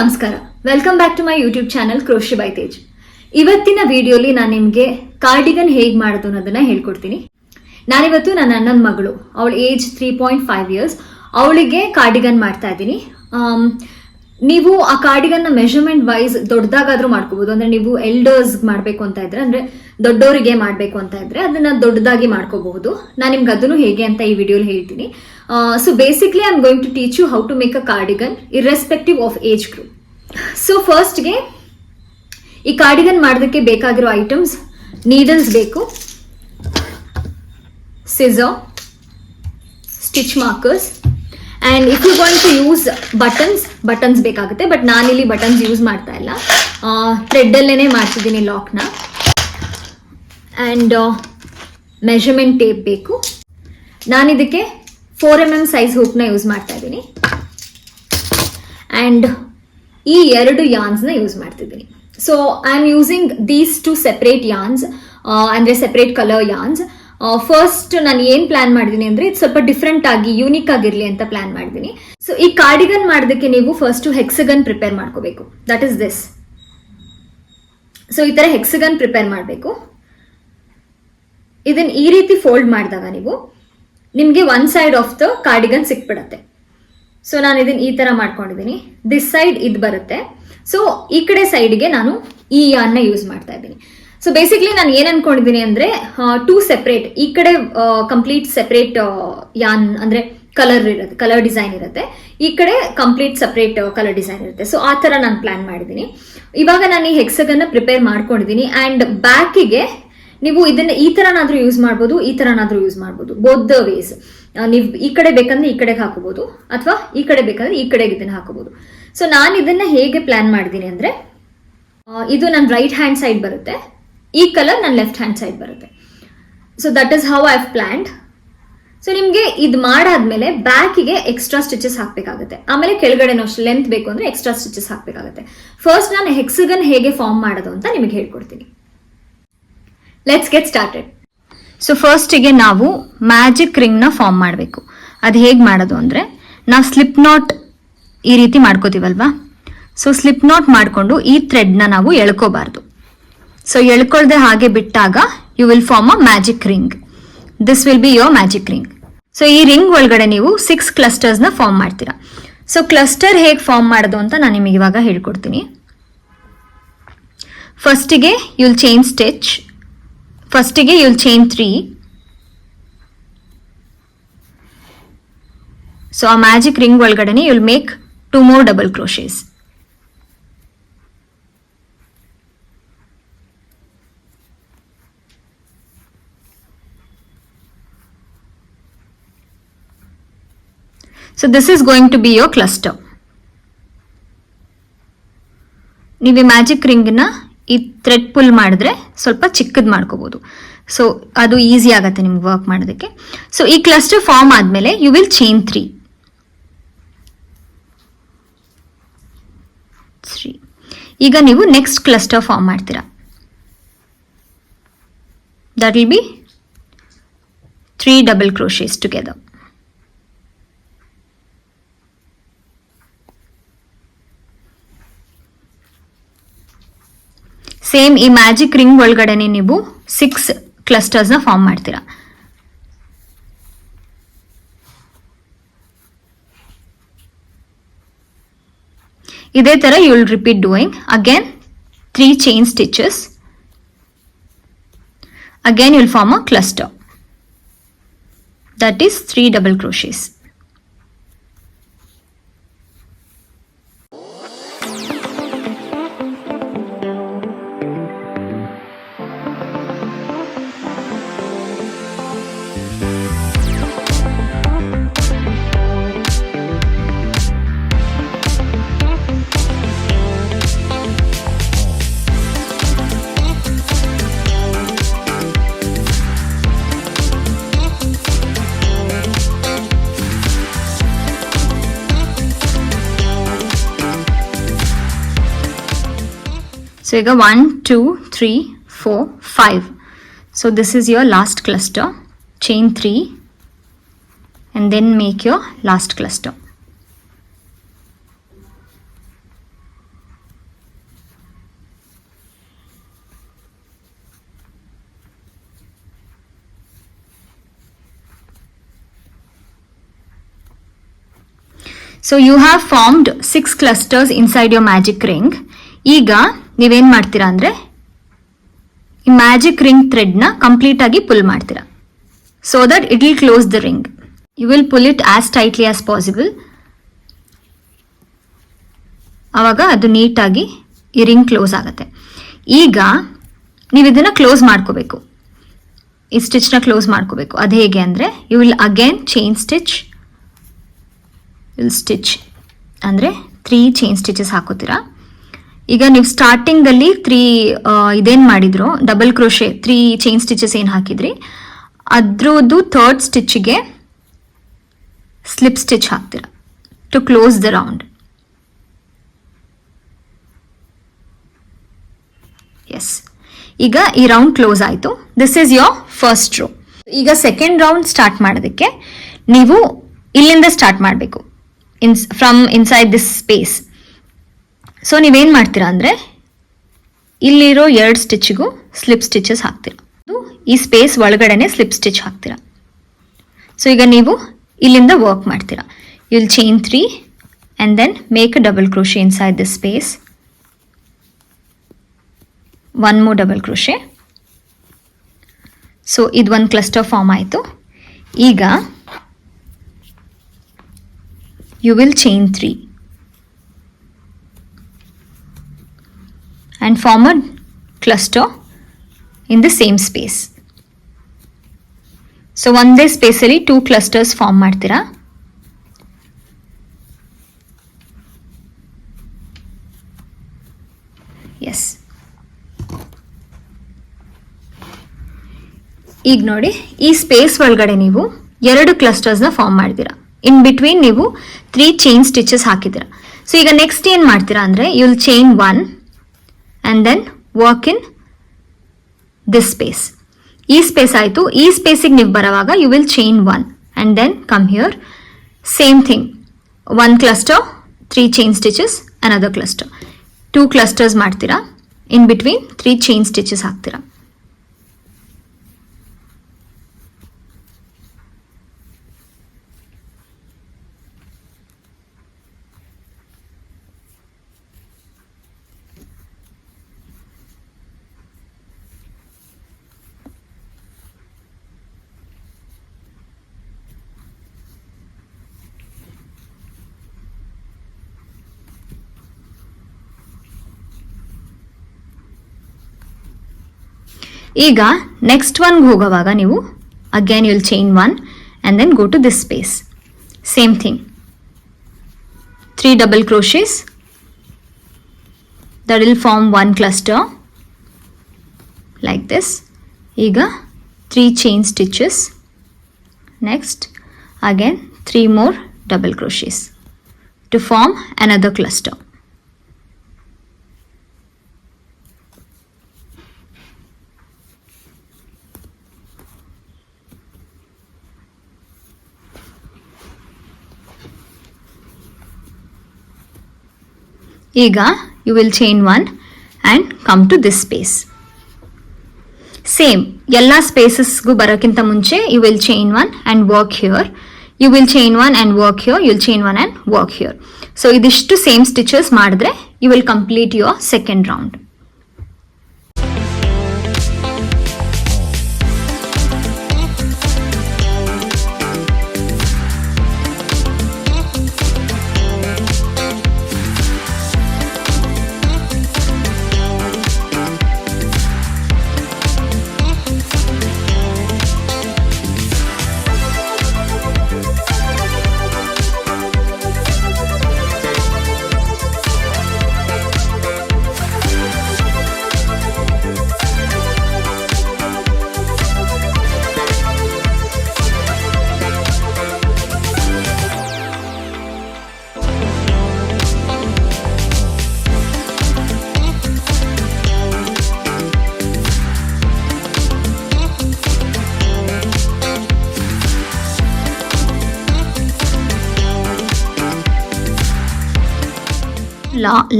ನಮಸ್ಕಾರ, welcome back to my YouTube channel crochet by Tej. ಇವತ್ತಿನ ವಿಡಿಯೋಲಿ ನಾನು ನಿಮಗೆ ಕಾರ್ಡಿಗನ್ ಹೇಗೆ ಮಾಡೋದು ಅನ್ನೋದನ್ನ ಹೇಳ್ಕೊಡ್ತೀನಿ. ನಾನಿವತ್ತು ನನ್ನ ಅಣ್ಣನ ಮಗಳು, ಅವಳ ಏಜ್ 3.5 years, ಅವಳಿಗೆ ಕಾರ್ಡಿಗನ್ ಮಾಡ್ತಾ ಇದ್ದೀನಿ. ನೀವು ಆ ಕಾರ್ಡಿಗನ್ನ ಮೆಷರ್ಮೆಂಟ್ ವೈಸ್ ದೊಡ್ಡದಾಗಾದ್ರೂ ಮಾಡ್ಕೋಬಹುದು. ಅಂದ್ರೆ ನೀವು ಎಲ್ಡರ್ಸ್ ಮಾಡಬೇಕು ಅಂತ ಇದ್ರೆ, ಅಂದ್ರೆ ದೊಡ್ಡವರಿಗೆ ಮಾಡಬೇಕು ಅಂತ ಇದ್ರೆ ಅದನ್ನ ದೊಡ್ಡದಾಗಿ ಮಾಡ್ಕೋಬಹುದು. ನಾನು ನಿಮ್ಗೆ ಅದನ್ನು ಹೇಗೆ ಅಂತ ಈ ವಿಡಿಯೋಲಿ ಹೇಳ್ತೀನಿ. So basically I am going to teach you how to make a cardigan irrespective of age group. So ಫಸ್ಟ್ಗೆ ಈ ಕಾರ್ಡಿಗನ್ ಮಾಡೋದಕ್ಕೆ ಬೇಕಾಗಿರೋ ಐಟಮ್ಸ್: ನೀಡಲ್ಸ್ ಬೇಕು, scissor, stitch markers, and if you're going to use buttons ಬೇಕಾಗುತ್ತೆ. But ನಾನಿಲ್ಲಿ buttons use ಮಾಡ್ತಾ ಇಲ್ಲ, thread ಅಲ್ಲೇನೆ ಮಾಡ್ತಿದ್ದೀನಿ ಲಾಕ್ನ. ಆ್ಯಂಡ್ ಮೆಷರ್ಮೆಂಟ್ ಟೇಪ್ ಬೇಕು. ನಾನಿದಕ್ಕೆ 4mm ಸೈಜ್ ಹೂಕ್ನ ಯೂಸ್ ಮಾಡ್ತಾ ಇದ್ದೀನಿ. ಆ್ಯಂಡ್ ಈ 2 ಯಾನ್ಸ್ನ ಯೂಸ್ ಮಾಡ್ತಿದ್ದೀನಿ. So I am using these 2 separate ಯಾನ್ಸ್, ಅಂದರೆ ಸೆಪರೇಟ್ ಕಲರ್ ಯಾನ್ಸ್. ಫಸ್ಟ್ ನಾನು ಏನ್ ಪ್ಲಾನ್ ಮಾಡಿದೀನಿ ಅಂದ್ರೆ ಇದು ಸ್ವಲ್ಪ ಡಿಫ್ರೆಂಟ್ ಆಗಿ ಯೂನಿಕ್ ಆಗಿರ್ಲಿ ಅಂತ ಪ್ಲಾನ್ ಮಾಡಿದೀನಿ. ಸೊ ಈ ಕಾರ್ಡಿಗನ್ ಮಾಡೋದಕ್ಕೆ ನೀವು ಫಸ್ಟ್ ಹೆಕ್ಸಗನ್ ಪ್ರಿಪೇರ್ ಮಾಡ್ಕೋಬೇಕು. That is this. ಸೊ ಈ ತರ ಹೆಕ್ಸಗನ್ ಪ್ರಿಪೇರ್ ಮಾಡಬೇಕು. ಇದನ್ನ ಈ ರೀತಿ ಫೋಲ್ಡ್ ಮಾಡಿದಾಗ ನಿಮ್ಗೆ one side of the cardigan ಸಿಕ್ಬಿಡತ್ತೆ. ಸೊ ನಾನು ಇದನ್ನ ಈ ತರ ಮಾಡ್ಕೊಂಡಿದ್ದೀನಿ. ದಿಸ್ ಸೈಡ್ ಇದು ಬರುತ್ತೆ. ಸೊ ಈ ಕಡೆ ಸೈಡ್ಗೆ ನಾನು ಈ ಯಾನ್ನ ಯೂಸ್ ಮಾಡ್ತಾ ಇದ್ದೀನಿ. ಸೊ ಬೇಸಿಕ್ಲಿ ನಾನು ಏನ್ ಅನ್ಕೊಂಡಿದ್ದೀನಿ ಅಂದ್ರೆ 2 ಸೆಪರೇಟ್, ಈ ಕಡೆ ಕಂಪ್ಲೀಟ್ ಸೆಪರೇಟ್ ಯಾನ್ ಅಂದ್ರೆ ಕಲರ್ ಇರುತ್ತೆ, ಕಲರ್ ಡಿಸೈನ್ ಇರುತ್ತೆ, ಈ ಕಡೆ ಕಂಪ್ಲೀಟ್ ಸೆಪರೇಟ್ ಕಲರ್ ಡಿಸೈನ್ ಇರುತ್ತೆ. ಸೊ ಆ ತರ ನಾನು ಪ್ಲಾನ್ ಮಾಡಿದ್ದೀನಿ. ಇವಾಗ ನಾನು ಈ ಹೆಕ್ಸಗನ್ನ ಪ್ರಿಪೇರ್ ಮಾಡ್ಕೊಂಡಿದ್ದೀನಿ. ಅಂಡ್ ಬ್ಯಾಕಿಗೆ ನೀವು ಇದನ್ನ ಈ ತರನಾದ್ರೂ ಯೂಸ್ ಮಾಡ್ಬೋದು, ಈ ತರನಾದ್ರೂ ಯೂಸ್ ಮಾಡ್ಬೋದು. Both the ways. ನೀವು ಈ ಕಡೆ ಬೇಕಂದ್ರೆ ಈ ಕಡೆಗೆ ಹಾಕೋಬಹುದು, ಅಥವಾ ಈ ಕಡೆ ಬೇಕಂದ್ರೆ ಈ ಕಡೆಗೆ ಇದನ್ನ ಹಾಕೋಬಹುದು. ಸೊ ನಾನು ಇದನ್ನ ಹೇಗೆ ಪ್ಲಾನ್ ಮಾಡಿದ್ದೀನಿ ಅಂದ್ರೆ, ಇದು ನನ್ನ ರೈಟ್ ಹ್ಯಾಂಡ್ ಸೈಡ್ ಬರುತ್ತೆ, ಈ ಕಲರ್ ನನ್ನ ಲೆಫ್ಟ್ ಹ್ಯಾಂಡ್ ಸೈಡ್ ಬರುತ್ತೆ. So that is how I have planned. So ನಿಮ್ಗೆ ಇದು ಮಾಡಾದ್ಮೇಲೆ ಬ್ಯಾಕಿಗೆ ಎಕ್ಸ್ಟ್ರಾ ಸ್ಟಿಚಸ್ ಹಾಕ್ಬೇಕಾಗುತ್ತೆ. ಆಮೇಲೆ ಕೆಳಗಡೆನೂ ಅಷ್ಟು ಲೆಂತ್ ಬೇಕು ಅಂದ್ರೆ ಎಕ್ಸ್ಟ್ರಾ ಸ್ಟಿಚಸ್ ಹಾಕ್ಬೇಕಾಗುತ್ತೆ. ಫಸ್ಟ್ ನಾನು ಹೆಕ್ಸಗನ್ ಹೇಗೆ ಫಾರ್ಮ್ ಮಾಡೋದು ಅಂತ ನಿಮಗೆ ಹೇಳ್ಕೊಡ್ತೀನಿ. Let's get started. ಸೊ ಫಸ್ಟಿಗೆ ನಾವು ಮ್ಯಾಜಿಕ್ ರಿಂಗ್ನ ಫಾರ್ಮ್ ಮಾಡಬೇಕು. ಅದು ಹೇಗೆ ಮಾಡೋದು ಅಂದರೆ, ನಾವು ಸ್ಲಿಪ್ ನಾಟ್ ಈ ರೀತಿ ಮಾಡ್ಕೋತೀವಲ್ವಾ. ಸೊ ಸ್ಲಿಪ್ ನಾಟ್ ಮಾಡಿಕೊಂಡು ಈ ಥ್ರೆಡ್ನ ನಾವು ಎಳ್ಕೋಬಾರ್ದು. ಸೊ ಎಳ್ಕೊಳ್ದೆ ಹಾಗೆ ಬಿಟ್ಟಾಗ you will form a magic ring. This will be your magic ring. So ಈ ರಿಂಗ್ ಒಳಗಡೆ ನೀವು 6 ಕ್ಲಸ್ಟರ್ಸ್ನ ಫಾರ್ಮ್ ಮಾಡ್ತೀರಾ. ಸೊ ಕ್ಲಸ್ಟರ್ ಹೇಗೆ ಫಾರ್ಮ್ ಮಾಡೋದು ಅಂತ ನಾನು ನಿಮಗೆ ಇವಾಗ ಹೇಳ್ಕೊಡ್ತೀನಿ. ಫಸ್ಟಿಗೆ ಯುಲ್ ಚೈನ್ ಸ್ಟಿಚ್. ಫಸ್ಟಿಗೆ ಯುಲ್ ಚೈನ್ 3. ಸೊ ಆ ಮ್ಯಾಜಿಕ್ ರಿಂಗ್ ಒಳಗಡೆ you'll make 2 more double crochets. So this is going to be your cluster. ನೀವು ಈ ಮ್ಯಾಜಿಕ್ ರಿಂಗ್ನ ಈ ಥ್ರೆಡ್ ಪುಲ್ ಮಾಡಿದ್ರೆ ಸ್ವಲ್ಪ ಚಿಕ್ಕದು ಮಾಡ್ಕೋಬಹುದು. ಸೊ ಅದು ಈಸಿ ಆಗುತ್ತೆ ನಿಮ್ಗೆ ವರ್ಕ್ ಮಾಡೋದಕ್ಕೆ. ಸೊ ಈ ಕ್ಲಸ್ಟರ್ ಫಾರ್ಮ್ ಆದಮೇಲೆ ಯು ವಿಲ್ ಚೈನ್ 3. ಈಗ ನೀವು ನೆಕ್ಸ್ಟ್ ಕ್ಲಸ್ಟರ್ ಫಾರ್ಮ್ ಮಾಡ್ತೀರಾ. That will be 3 double crochets together. Same ಈ ಮ್ಯಾಜಿಕ್ ರಿಂಗ್ ಒಳಗಡೆ ನೀವು 6 ಕ್ಲಸ್ಟರ್ಸ್ನ ಫಾರ್ಮ್ ಮಾಡ್ತೀರಾ. ಇದೇ ತರ you will repeat doing. Again 3 chain stitches. Again you will form a cluster. That is 3 double crochets. So you go 1, 2, 3, 4, 5. So this is your last cluster. Chain 3 and then make your last cluster. So you have formed 6 clusters inside your magic ring. ಈಗ ನೀವೇನು ಮಾಡ್ತೀರಾ ಅಂದರೆ ಈ magic ring ಥ್ರೆಡ್ನ complete ಆಗಿ pull ಮಾಡ್ತೀರಾ. So that it will close the ring. You will pull it as tightly as possible. ಆವಾಗ ಅದು ನೀಟಾಗಿ ಈ ರಿಂಗ್ ಕ್ಲೋಸ್ ಆಗುತ್ತೆ. ಈಗ ನೀವು ಇದನ್ನು ಕ್ಲೋಸ್ ಮಾಡ್ಕೋಬೇಕು, ಈ ಸ್ಟಿಚ್ನ ಕ್ಲೋಸ್ ಮಾಡ್ಕೋಬೇಕು. ಅದು ಹೇಗೆ ಅಂದರೆ you will again chain stitch, will stitch ಅಂದರೆ 3 ಚೈನ್ ಸ್ಟಿಚಸ್ ಹಾಕೋತೀರಾ. ಈಗ ನೀವು ಸ್ಟಾರ್ಟಿಂಗಲ್ಲಿ 3 ಇದೇನು ಮಾಡಿದ್ರು ಡಬಲ್ ಕ್ರೋಶೆ 3 ಚೈನ್ ಸ್ಟಿಚಸ್ ಏನು ಹಾಕಿದ್ರಿ ಅದ್ರದ್ದು 3rd ಸ್ಟಿಚ್ಗೆ ಸ್ಲಿಪ್ ಸ್ಟಿಚ್ ಹಾಕ್ತೀರಾ to close the round. Yes, ಈಗ ಈ ರೌಂಡ್ ಕ್ಲೋಸ್ ಆಯಿತು. This is your first row. ಈಗ ಸೆಕೆಂಡ್ ರೌಂಡ್ ಸ್ಟಾರ್ಟ್ ಮಾಡೋದಕ್ಕೆ ನೀವು ಇಲ್ಲಿಂದ ಸ್ಟಾರ್ಟ್ ಮಾಡಬೇಕು, from inside this space. So ನೀವೇನು ಮಾಡ್ತೀರಾ ಅಂದರೆ ಇಲ್ಲಿರೋ 2 ಸ್ಟಿಚ್ಗೂ ಸ್ಲಿಪ್ ಸ್ಟಿಚಸ್ ಹಾಕ್ತೀರಾ. ಈ ಸ್ಪೇಸ್ ಒಳಗಡೆನೆ ಸ್ಲಿಪ್ ಸ್ಟಿಚ್ ಹಾಕ್ತೀರಾ. ಸೊ ಈಗ ನೀವು ಇಲ್ಲಿಂದ ವರ್ಕ್ ಮಾಡ್ತೀರಾ. You will chain 3 and then make a double crochet inside this space. 1 more double crochet. So ಇದು ಒಂದು ಕ್ಲಸ್ಟರ್ ಫಾರ್ಮ್ ಆಯಿತು. ಈಗ you will chain 3 and form a cluster in the same space. So ಒಂದೇ ಸ್ಪೇಸಲ್ಲಿ 2 clusters form ಮಾಡ್ತೀರಾ. S, ಈಗ ನೋಡಿ ಈ space ಒಳಗಡೆ ನೀವು 2 ಕ್ಲಸ್ಟರ್ಸ್ನ ಫಾರ್ಮ್ ಮಾಡ್ತೀರಾ. ಇನ್ ಬಿಟ್ವೀನ್ ನೀವು 3 ಚೈನ್ ಸ್ಟಿಚಸ್ ಹಾಕಿದ್ದೀರಾ. ಸೊ ಈಗ ನೆಕ್ಸ್ಟ್ ಏನು ಮಾಡ್ತೀರಾ ಅಂದರೆ you will chain 1 and then work in this space. ಈ ಸ್ಪೇಸ್ ಆಯಿತು. ಈ ಸ್ಪೇಸಿಗೆ ನೀವು ಬರೋವಾಗ you will chain 1 and then come here. Same thing, 1 cluster 3 chain stitches, another cluster, 2 clusters ಮಾಡ್ತೀರಾ. ಇನ್ ಬಿಟ್ವೀನ್ 3 ಚೈನ್ ಸ್ಟಿಚಸ್ ಹಾಕ್ತೀರಾ. ಈಗ ನೆಕ್ಸ್ಟ್ ಒನ್ಗೆ ಹೋಗೋವಾಗ ನೀವು again you will chain 1 and then go to this space. Same thing, 3 double crochets that will form 1 cluster like this. ಈಗ 3 chain stitches, next again 3 more double crochets to form another cluster. ಈಗ you will chain 1 and come to this space. Same ಎಲ್ಲ ಸ್ಪೇಸಸ್ಗೂ ಬರೋಕ್ಕಿಂತ ಮುಂಚೆ you will chain 1 and work here. You will chain 1 and work here. You will chain 1 and work here. So ಇದಿಷ್ಟು same stitches ಮಾಡಿದ್ರೆ you will complete your second round.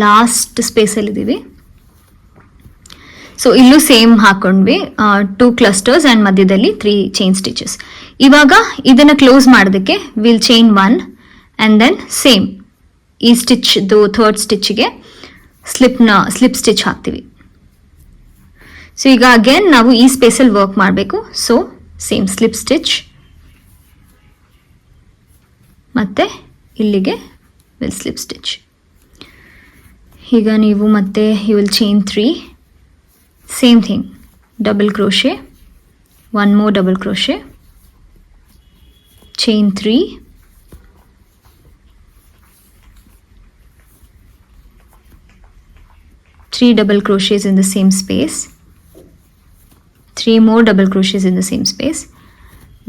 Last ಸ್ಪೇಸಲ್ಲಿದ್ದೀವಿ. So ಇಲ್ಲೂ same ಹಾಕೊಂಡ್ವಿ, 2 clusters and ಮಧ್ಯದಲ್ಲಿ 3 chain stitches. ಇವಾಗ ಇದನ್ನು close ಮಾಡೋದಕ್ಕೆ will chain 1 and then same ಈ ಸ್ಟಿಚ್ದು ಥರ್ಡ್ ಸ್ಟಿಚ್ಗೆ ಸ್ಲಿಪ್ ಸ್ಟಿಚ್ ಹಾಕ್ತೀವಿ. ಸೊ ಈಗ ಅಗೇನ್ ನಾವು ಈ ಸ್ಪೇಸಲ್ಲಿ ವರ್ಕ್ ಮಾಡಬೇಕು. ಸೊ ಸೇಮ್ ಸ್ಲಿಪ್ ಸ್ಟಿಚ್ ಮತ್ತೆ ಇಲ್ಲಿಗೆ ವಿಲ್ ಸ್ಲಿಪ್ ಸ್ಟಿಚ್. ಈಗ ನೀವು ಮತ್ತೆ you will chain 3, same thing, double crochet, 1 more double crochet, chain 3, three double crochets in the same space, 3 more double crochets in the same space,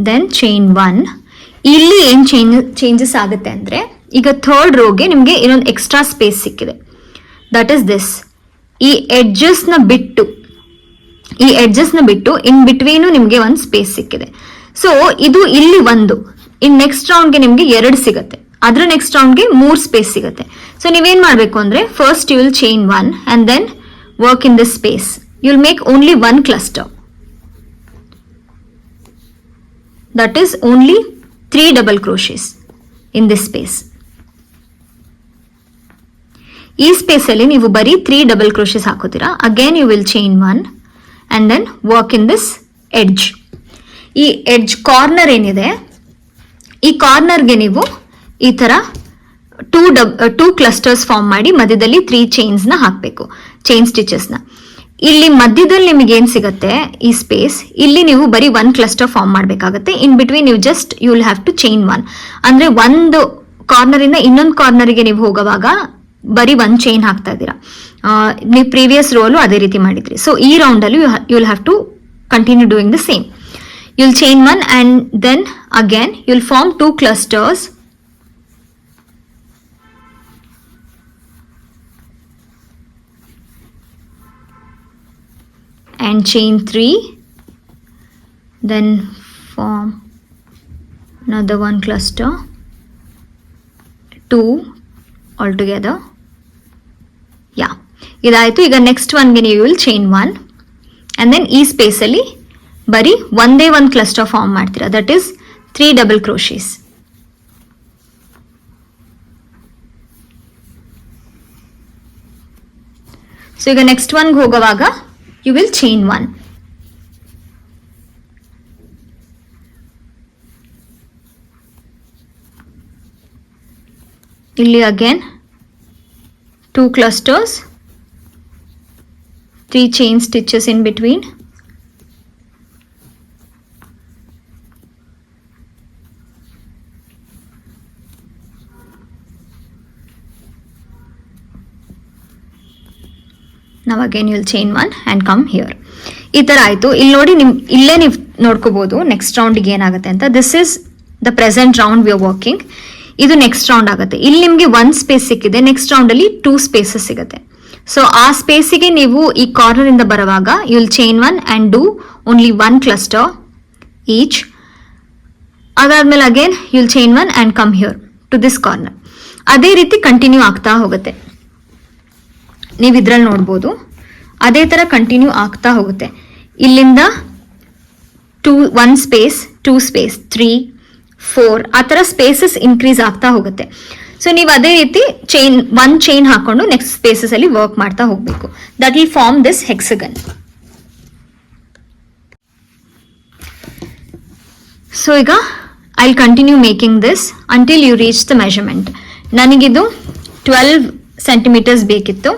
then chain 1. ಇಲ್ಲಿ ಏನು changes ಆಗುತ್ತೆ ಅಂದರೆ, ಈಗ third ರೋಗೆ ನಿಮಗೆ ಇನ್ನೊಂದು ಎಕ್ಸ್ಟ್ರಾ ಸ್ಪೇಸ್ ಸಿಕ್ಕಿದೆ. That is this. ಈ ಎಡ್ಜಸ್ನ ಬಿಟ್ಟು ಇನ್ ಬಿಟ್ವೀನು ನಿಮಗೆ ಒಂದು ಸ್ಪೇಸ್ ಸಿಕ್ಕಿದೆ. ಸೊ ಇದು ಇಲ್ಲಿ ಒಂದು, ಇನ್ ನೆಕ್ಸ್ಟ್ ರೌಂಡ್ಗೆ ನಿಮಗೆ 2 ಸಿಗುತ್ತೆ, ಅದ್ರ ನೆಕ್ಸ್ಟ್ ರೌಂಡ್ಗೆ 3 ಸ್ಪೇಸ್ ಸಿಗುತ್ತೆ. ಸೊ ನೀವೇನ್ ಮಾಡಬೇಕು ಅಂದ್ರೆ, first you will chain 1 and then work in this space. You will make only 1 cluster. That is only 3 double crochets in this space. ಈ ಸ್ಪೇಸ್ ಅಲ್ಲಿ ನೀವು ಬರೀ 3 double crochets ಹಾಕೋತೀರಾ. Again you will chain 1 and then work in this edge. ಈ edge corner ಏನಿದೆ, ಈ ಕಾರ್ನರ್ಗೆ ನೀವು ಈ ತರ 2 ಕ್ಲಸ್ಟರ್ಸ್ ಫಾರ್ಮ್ ಮಾಡಿ ಮಧ್ಯದಲ್ಲಿ 3 ಚೈನ್ಸ್ನ ಹಾಕಬೇಕು, ಚೈನ್ ಸ್ಟಿಚಸ್ನ. ಇಲ್ಲಿ ಮಧ್ಯದಲ್ಲಿ ನಿಮಗೆ ಏನ್ ಸಿಗುತ್ತೆ, ಈ ಸ್ಪೇಸ್, ಇಲ್ಲಿ ನೀವು ಬರೀ 1 ಕ್ಲಸ್ಟರ್ ಫಾರ್ಮ್ ಮಾಡಬೇಕಾಗುತ್ತೆ. ಇನ್ ಬಿಟ್ವೀನ್ ನೀವು just you will have to chain 1. ಅಂದ್ರೆ ಒಂದು ಕಾರ್ನರ್ ಇಂದ ಇನ್ನೊಂದು ಕಾರ್ನರ್ಗೆ ನೀವು ಹೋಗುವಾಗ ಬರೀ 1 ಚೈನ್ ಹಾಕ್ತಾ ಇದ್ದೀರಾ. ನೀವು ಪ್ರೀವಿಯಸ್ ರೋಲು ಅದೇ ರೀತಿ ಮಾಡಿದ್ರಿ. ಸೊ ಈ ರೌಂಡ್ ಅಲ್ಲಿ you will have to continue doing the same. You will chain 1 and then again you will form 2 clusters and chain 3, then form another 1 cluster, 2 all together. Yeah, ಇದಾಯಿತು. ಈಗ next ಒನ್ಗೆ ನೀವು will chain 1 and then ಈ ಸ್ಪೇಸಲ್ಲಿ ಬರೀ ಒಂದೇ 1 cluster form ಮಾಡ್ತೀರಾ. That is 3 double crochets. So ಈಗ next ಒನ್ಗೆ ಹೋಗುವಾಗ you will chain 1. ಇಲ್ಲಿ again 2 clusters, 3 chain stitches in between. Now again you will chain 1 and come here. ಈ ತರ ಆಯ್ತು. ಇಲ್ಲಿ ನೋಡಿ, ಇಲ್ಲೇ ನೀವು ನೋಡ್ಕೋಬಹುದು ನೆಕ್ಸ್ಟ್ ರೌಂಡ್ಗೆ ಏನಾಗುತ್ತೆ ಅಂತ. This is the present round we are working. ಇದು ನೆಕ್ಸ್ಟ್ ರೌಂಡ್ ಆಗುತ್ತೆ. ಇಲ್ಲಿ ನಿಮಗೆ 1 ಸ್ಪೇಸ್ ಸಿಕ್ಕಿದೆ, ನೆಕ್ಸ್ಟ್ ರೌಂಡ್ ಅಲ್ಲಿ 2 ಸ್ಪೇಸಸ್ ಸಿಗುತ್ತೆ. ಸೊ ಆ ಸ್ಪೇಸಿಗೆ ನೀವು ಈ ಕಾರ್ನರ್ ಇಂದ ಬರುವಾಗ you will chain 1 and do only 1 cluster each. ಅದಾದ್ಮೇಲೆ again you will chain 1 and come here to this corner. ಅದೇ ರೀತಿ ಕಂಟಿನ್ಯೂ ಆಗ್ತಾ ಹೋಗುತ್ತೆ. ನೀವು ಇದ್ರಲ್ಲಿ ನೋಡ್ಬೋದು, ಅದೇ ತರ ಕಂಟಿನ್ಯೂ ಆಗ್ತಾ ಹೋಗುತ್ತೆ. ಇಲ್ಲಿಂದ 1 ಸ್ಪೇಸ್, 2 ಸ್ಪೇಸ್, 3, 4 ಆ ತರ ಸ್ಪೇಸಸ್ ಇನ್ಕ್ರೀಸ್ ಆಗ್ತಾ ಹೋಗುತ್ತೆ. ಸೊ ನೀವು ಅದೇ ರೀತಿ 1 ಚೈನ್ ಹಾಕೊಂಡು ನೆಕ್ಸ್ಟ್ ಸ್ಪೇಸಸ್ ಅಲ್ಲಿ ವರ್ಕ್ ಮಾಡ್ತಾ ಹೋಗ್ಬೇಕು. That will form this hexagon. So ಈಗ I will continue making this until you reach the measurement. ನನಗಿದು 12 ಸೆಂಟಿಮೀಟರ್ಸ್ ಬೇಕಿತ್ತು.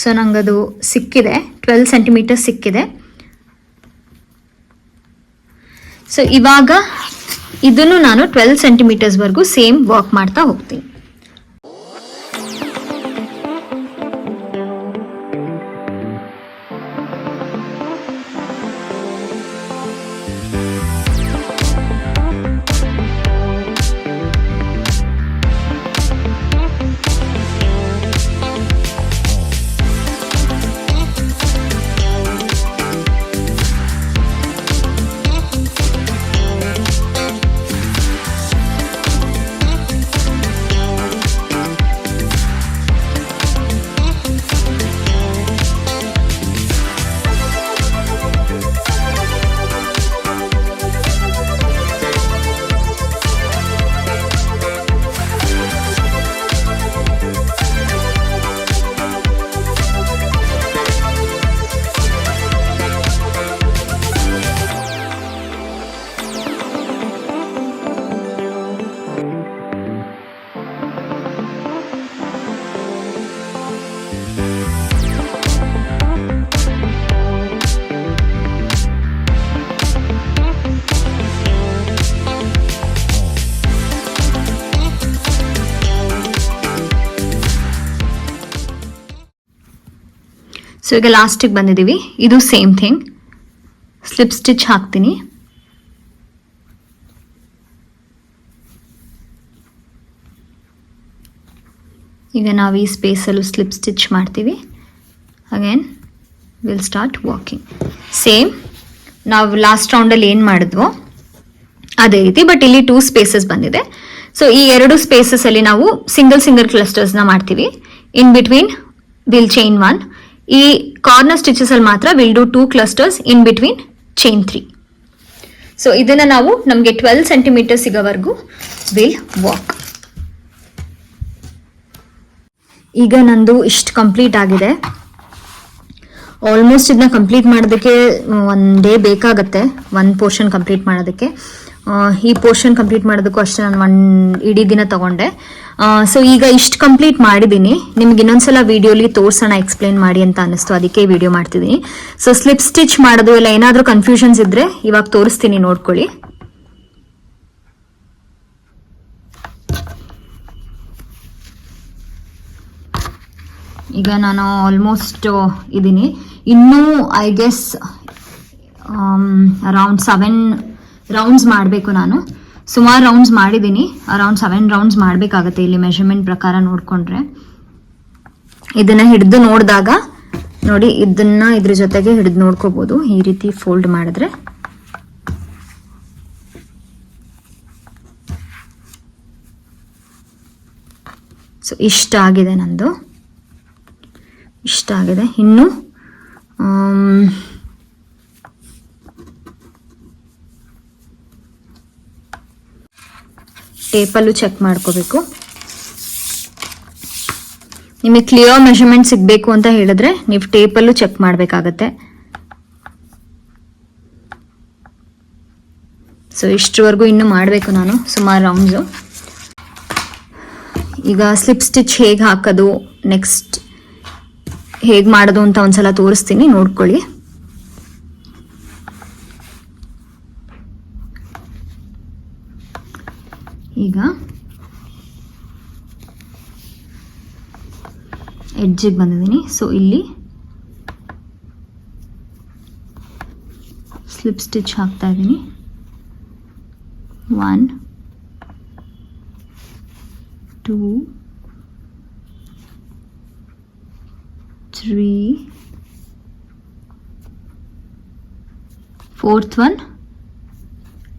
ಸೊ ನಂಗದು ಸಿಕ್ಕಿದೆ, 12 ಸೆಂಟಿಮೀಟರ್ ಸಿಕ್ಕಿದೆ. ಸೊ ಇವಾಗ ಇದನ್ನು ನಾನು 12 ಸೆಂಟಿಮೀಟರ್ಸ್ವರೆಗೂ ಸೇಮ್ ವರ್ಕ್ ಮಾಡ್ತಾ ಹೋಗ್ತೀನಿ. ಸೊ ಈಗ ಲಾಸ್ಟಿಗೆ ಬಂದಿದ್ದೀವಿ. ಇದು ಸೇಮ್ ಥಿಂಗ್, ಸ್ಲಿಪ್ ಸ್ಟಿಚ್ ಹಾಕ್ತೀನಿ. ಈಗ ನಾವು ಈ ಸ್ಪೇಸಲ್ಲೂ ಸ್ಲಿಪ್ ಸ್ಟಿಚ್ ಮಾಡ್ತೀವಿ. Again will start walking. Same ನಾವು ಲಾಸ್ಟ್ ರೌಂಡಲ್ಲಿ ಏನು ಮಾಡಿದ್ವೋ ಅದೇ ರೀತಿ, ಬಟ್ ಇಲ್ಲಿ 2 ಸ್ಪೇಸಸ್ ಬಂದಿದೆ. ಸೊ ಈ 2 ಸ್ಪೇಸಸಲ್ಲಿ ನಾವು ಸಿಂಗಲ್ ಕ್ಲಸ್ಟರ್ಸ್ನ ಮಾಡ್ತೀವಿ. In between will chain 1. ಈ ಕಾರ್ನರ್ ಸ್ಟಿಚಸಲ್ಲಿ ಮಾತ್ರ will do 2 clusters in between chain 3. So ಇದನ್ನು ನಾವು ನಮಗೆ 12 ಸೆಂಟಿಮೀಟರ್ ಸಿಗೋವರೆಗೂ ವಿಲ್ ವಾಕ್. ಈಗ ನಂದು ಇಷ್ಟು ಕಂಪ್ಲೀಟ್ ಆಗಿದೆ. ಆಲ್ಮೋಸ್ಟ್ ಇದನ್ನ ಕಂಪ್ಲೀಟ್ ಮಾಡೋದಕ್ಕೆ 1 ಡೇ ಬೇಕಾಗತ್ತೆ, 1 ಪೋರ್ಷನ್ ಕಂಪ್ಲೀಟ್ ಮಾಡೋದಕ್ಕೆ. ಈ ಪೋರ್ಷನ್ ಕಂಪ್ಲೀಟ್ ಮಾಡೋದಕ್ಕೂ ಅಷ್ಟೇ ನಾನು 1 ಇಡೀ ದಿನ ತಗೊಂಡೆ. ಸೊ ಈಗ ಇಷ್ಟು ಕಂಪ್ಲೀಟ್ ಮಾಡಿದ್ದೀನಿ. ನಿಮ್ಗೆ ಇನ್ನೊಂದ್ಸಲ ವಿಡಿಯೋಲಿ ತೋರ್ಸೋಣ, ಎಕ್ಸ್ಪ್ಲೇನ್ ಮಾಡಿ ಅಂತ ಅನ್ನಿಸ್ತು, ಅದಕ್ಕೆ ವಿಡಿಯೋ ಮಾಡ್ತಿದ್ದೀನಿ. ಸೊ ಸ್ಲಿಪ್ ಸ್ಟಿಚ್ ಮಾಡೋದು ಇಲ್ಲ ಏನಾದರೂ ಕನ್ಫ್ಯೂಷನ್ಸ್ ಇದ್ರೆ ಇವಾಗ ತೋರಿಸ್ತೀನಿ, ನೋಡ್ಕೊಳ್ಳಿ. ಈಗ ನಾನು ಆಲ್ಮೋಸ್ಟ್ ಇದ್ದೀನಿ. ಇನ್ನೂ ಐ ಗೆಸ್ ಅರೌಂಡ್ 7 ರೌಂಡ್ಸ್ ಮಾಡಬೇಕು. ನಾನು ಸುಮಾರು ರೌಂಡ್ಸ್ ಮಾಡಿದ್ದೀನಿ, ಅರೌಂಡ್ 7 ರೌಂಡ್ಸ್ ಮಾಡಬೇಕಾಗತ್ತೆ ಇಲ್ಲಿ ಮೆಷರ್ಮೆಂಟ್ ಪ್ರಕಾರ ನೋಡಿಕೊಂಡ್ರೆ. ಇದನ್ನು ಹಿಡಿದು ನೋಡಿದಾಗ ನೋಡಿ, ಇದನ್ನ ಇದ್ರ ಜೊತೆಗೆ ಹಿಡಿದು ನೋಡ್ಕೋಬೋದು. ಈ ರೀತಿ ಫೋಲ್ಡ್ ಮಾಡಿದ್ರೆ ಸೊ ಇಷ್ಟ ಆಗಿದೆ, ನಂದು ಇಷ್ಟ ಆಗಿದೆ. ಇನ್ನು ಟೇಪಲ್ಲೂ ಚೆಕ್ ಮಾಡ್ಕೋಬೇಕು. ನಿಮಗೆ ಕ್ಲಿಯರ್ ಮೆಷರ್ಮೆಂಟ್ ಸಿಗಬೇಕು ಅಂತ ಹೇಳಿದ್ರೆ ನೀವು ಟೇಪಲ್ಲೂ ಚೆಕ್ ಮಾಡಬೇಕಾಗತ್ತೆ. ಸೊ ಇಷ್ಟರವರೆಗೂ ಇನ್ನೂ ಮಾಡಬೇಕು ನಾನು ಸುಮಾರು ರೌಂಡ್ಸು. ಈಗ ಸ್ಲಿಪ್ ಸ್ಟಿಚ್ ಹೇಗೆ ಹಾಕೋದು, ನೆಕ್ಸ್ಟ್ ಹೇಗೆ ಮಾಡೋದು ಅಂತ ಒಂದ್ಸಲ ತೋರಿಸ್ತೀನಿ, ನೋಡ್ಕೊಳ್ಳಿ. ಈಗ ಎಡ್ಜಿಗೆ ಬಂದಿದ್ದೀನಿ. ಸೊ ಇಲ್ಲಿ ಸ್ಲಿಪ್ ಸ್ಟಿಚ್ ಹಾಕ್ತಾ ಇದ್ದೀನಿ. 1 2 3 4th one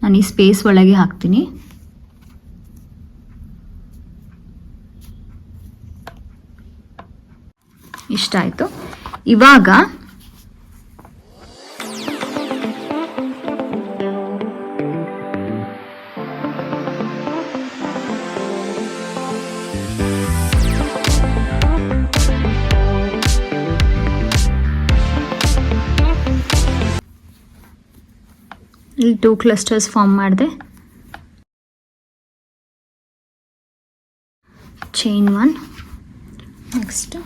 ನಾನು ಈ ಸ್ಪೇಸ್ ಒಳಗೆ ಹಾಕ್ತೀನಿ. ಇಷ್ಟ ಆಯಿತು. ಇವಾಗ ಇಲ್ಲಿ 2 ಕ್ಲಸ್ಟರ್ಸ್ ಫಾರ್ಮ್ ಮಾಡಿದೆ. ಚೈನ್ 1, ನೆಕ್ಸ್ಟ್